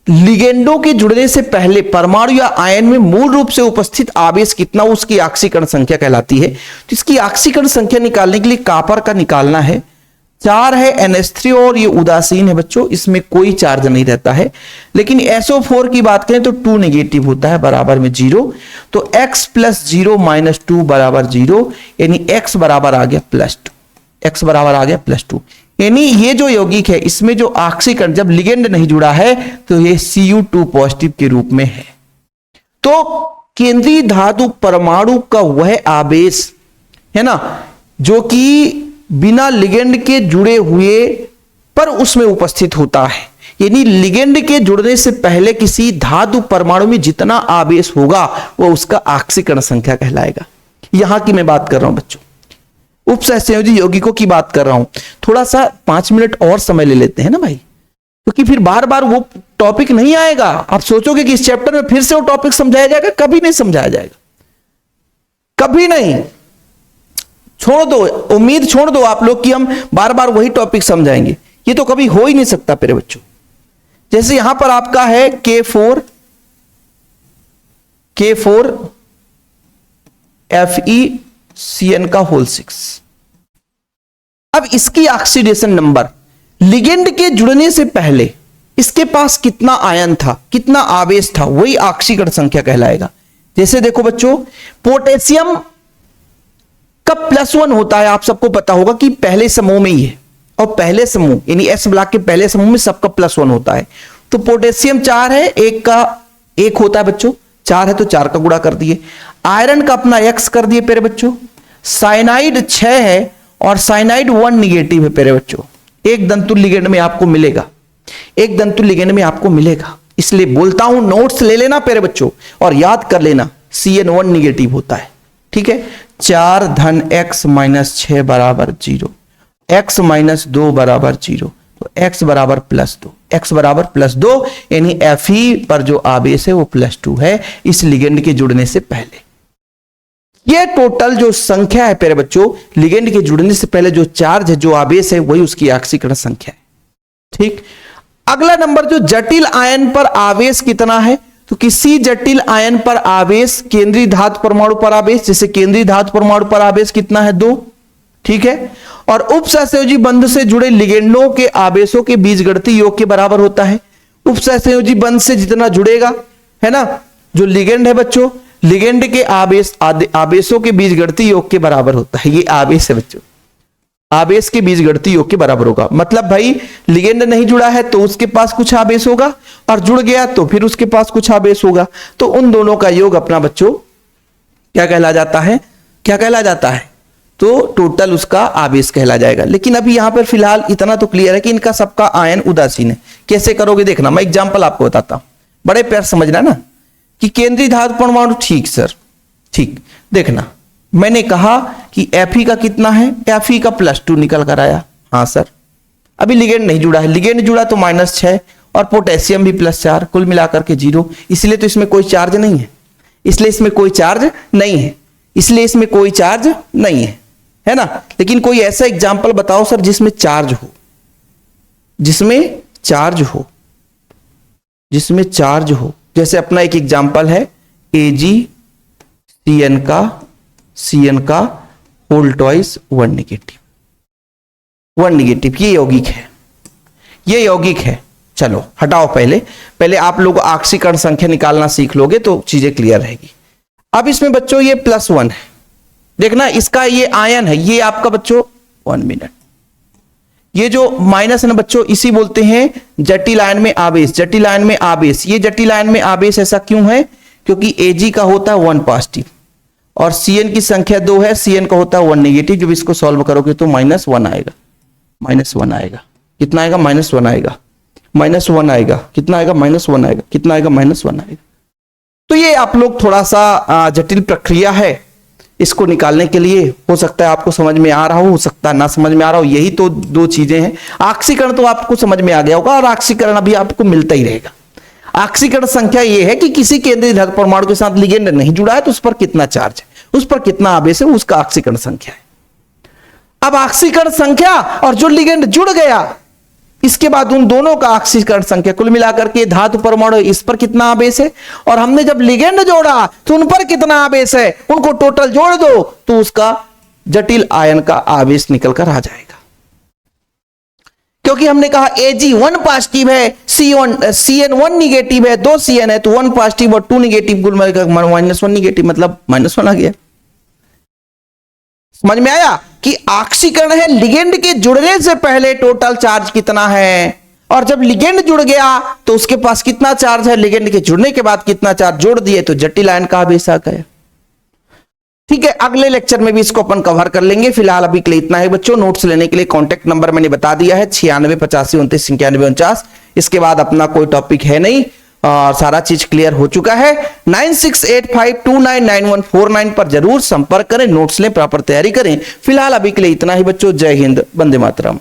लिगेंडों के जुड़ने से पहले परमाणु या आयन में मूल रूप से उपस्थित आवेश कितना, उसकी ऑक्सीकरण संख्या कहलाती है। तो इसकी ऑक्सीकरण संख्या निकालने के लिए कॉपर का निकालना है। 4 है NH3 और ये उदासीन है बच्चों, इसमें कोई चार्ज नहीं रहता है। लेकिन SO4 की बात करें तो 2 नेगेटिव होता है, बराबर में 0। तो x + 0 - 2 बराबर 0, यानी x बराबर आ गया +2, x बराबर आ गया +2। यानी ये जो यौगिक है इसमें जो ऑक्सीकरण जब लिगेंड नहीं जुड़ा है तो ये Cu2 पॉजिटिव के रूप में है। तो केंद्रीय धातु परमाणु का वह आवेश है ना जो कि बिना लिगेंड के जुड़े हुए पर उसमें उपस्थित होता है, यानी लिगेंड के जुड़ने से पहले किसी धातु परमाणु में जितना आवेश होगा वह उसका ऑक्सीकरण संख्या कहलाएगा। यहां की मैं बात कर रहा हूं बच्चों, उपसहसंयोजी यौगिकों की बात कर रहा हूं। थोड़ा सा 5 मिनट और समय ले लेते हैं ना भाई, क्योंकि फिर बार बार वो टॉपिक नहीं आएगा। आप सोचोगे कि इस चैप्टर में फिर से वो टॉपिक समझाया जाएगा, कभी नहीं समझाया जाएगा, कभी नहीं। छोड़ दो, उम्मीद छोड़ दो आप लोग कि हम बार बार वही टॉपिक समझाएंगे, ये तो कभी हो ही नहीं सकता मेरे बच्चों। जैसे यहां पर आपका है K4 FeCN का होल 6। अब इसकी ऑक्सीडेशन नंबर लिगेंड के जुड़ने से पहले इसके पास कितना आयन था, कितना आवेश था, वही ऑक्सीकरण संख्या कहलाएगा। जैसे देखो बच्चों, पोटेशियम का +1 होता है, आप सबको पता होगा कि पहले समूह में ही है, और पहले समूह यानी S ब्लॉक के पहले समूह में सबका +1 होता है। तो पोटेशियम 4 है, एक का 1 होता है बच्चों, 4 है तो 4 का गुणा कर दिए। आयरन का अपना X कर दिए प्यारे बच्चों। साइनाइड 6 है और साइनाइड 1 निगेटिव है प्यारे बच्चों। एक दंतु लिगेंड में आपको मिलेगा, एक दंतु लिगेंड में आपको मिलेगा। इसलिए बोलता हूं नोट्स ले लेना प्यारे बच्चों और याद कर लेना, CN1 निगेटिव होता है, ठीक है। 4 धन x - 6 बराबर 0, x - 2 बराबर 0, तो x बराबर +2, x बराबर +2, यानी Fe पर जो आवेश है वो +2 है इस लिगेंड के जुड़ने से पहले। ये टोटल जो संख्या है प्यारे बच्चों, लिगेंड के जुड़ने से पहले जो चार्ज है, जो आवेश है, वही उसकी ऑक्सीकरण संख्या है, ठीक। अगला नंबर, जो जटिल आयन पर आवेश कितना है, तो किसी जटिल आयन पर आवेश केंद्रीय धातु परमाणु पर आवेश, जैसे केंद्रीय धातु परमाणु पर आवेश कितना है 2, ठीक है। और उपसहसंयोजी बंध से जुड़े लिगेंडों के आवेशों के बीजगणितीय योग के बराबर होता है। उपसहसंयोजी बंध से जितना जुड़ेगा है ना, जो लिगेंड है बच्चों, लिगेंड के आवेशों के बीजगणितीय योग के बराबर होता है। ये आवेश है बच्चों, आवेश के बीजगणितीय योग के बराबर होगा। मतलब भाई लिगेंड नहीं जुड़ा है तो उसके पास कुछ आवेश होगा, और जुड़ गया तो फिर उसके पास कुछ आवेश होगा। तो उन दोनों का योग अपना बच्चों क्या कहला जाता है, क्या कहला जाता है, तो टोटल उसका आवेश कहला जाएगा। लेकिन अभी यहां पर फिलहाल इतना तो क्लियर है कि इनका सबका आयन उदासीन है। कैसे करोगे देखना, मैं एग्जांपल आपको बताता हूं, बड़े प्यार समझना ना कि केंद्रीय धातु परमाणु, ठीक सर, ठीक। देखना, मैंने कहा कि Fe का कितना है, Fe का +2 निकल कर आया। हाँ सर, अभी लिगेंड नहीं जुड़ा है, लिगेंड जुड़ा तो -6 और पोटेशियम भी +4, कुल मिलाकर के 0। इसलिए तो इसमें कोई चार्ज नहीं है, इसलिए इसमें कोई चार्ज नहीं है, इसलिए इसमें कोई चार्ज नहीं है ना। लेकिन कोई ऐसा एग्जाम्पल बताओ सर जिसमें चार्ज हो, जिसमें चार्ज हो, जिसमें चार्ज हो। जैसे अपना एक एग्जाम्पल है AgCN का होल ट्वाइस 1 नेगेटिव, ये यौगिक है, ये यौगिक है। चलो हटाओ, पहले आप लोग ऑक्सीकरण संख्या निकालना सीख लोगे तो चीजें क्लियर रहेगी। अब इसमें बच्चों ये +1 है, देखना इसका ये आयन है, ये आपका बच्चों 1 मिनट, ये जो माइनस है ना बच्चों, इसी बोलते हैं जटिल आयन में आवेश, जटिल आयन में आवेश। ये जटिल आयन में आवेश ऐसा क्यों है, क्योंकि Ag का होता है 1 पॉजिटिव और Cn की संख्या 2 है, Cn का होता है 1 नेगेटिव। जब इसको सॉल्व करोगे तो -1 आएगा, -1 आएगा, कितना आएगा, -1 आएगा, -1 आएगा, कितना आएगा, -1 आएगा, कितना आएगा, -1 आएगा। तो ये आप लोग थोड़ा सा जटिल प्रक्रिया है, इसको निकालने के लिए हो सकता है आपको समझ में आ रहा हो सकता है ना समझ में आ रहा हो। यही तो दो चीजें हैं। ऑक्सीकरण तो आपको समझ में आ गया होगा और ऑक्सीकरण अभी आपको मिलता ही रहेगा। ऑक्सीकरण संख्या यह है कि किसी केंद्रीय धातु परमाणु के साथ लिगेंड नहीं जुड़ा है तो उस पर कितना चार्ज है, उस पर कितना आवेश है, उसका ऑक्सीकरण संख्या है। अब ऑक्सीकरण संख्या और जो लिगेंड जुड़ गया, इसके बाद उन दोनों का ऑक्सीकरण संख्या कुल मिलाकर के धातु परमाणु इस पर कितना आवेश है, और हमने जब लिगेंड जोड़ा तो उन पर कितना आवेश है, उनको टोटल जोड़ दो तो उसका जटिल आयन का आवेश निकल कर आ जाएगा। क्योंकि हमने कहा Ag1 पॉजिटिव है, Cn1 निगेटिव है, 2 Cn है, तो 1 पॉजिटिव और 2 निगेटिव कुल मिलाकर -1 निगेटिव, मतलब -1 आ गया। समझ में आया कि ऑक्सीकरण है लिगेंड के जुड़ने से पहले टोटल चार्ज कितना है, और जब लिगेंड जुड़ गया तो उसके पास कितना चार्ज है, लिगेंड के जुड़ने के बाद कितना चार्ज जोड़ दिए तो जटिल आयन का आवेश आ गया। ठीक है, अगले लेक्चर में भी इसको अपन कवर कर लेंगे। फिलहाल अभी के लिए इतना है बच्चों। नोट्स लेने के लिए कांटेक्ट नंबर मैंने बता दिया है 96 85 29 91 49। इसके बाद अपना कोई टॉपिक है नहीं और सारा चीज क्लियर हो चुका है। 9685299149 पर जरूर संपर्क करें, नोट्स लें, प्रॉपर तैयारी करें। फिलहाल अभी के लिए इतना ही बच्चों। जय हिंद, वंदे मातरम।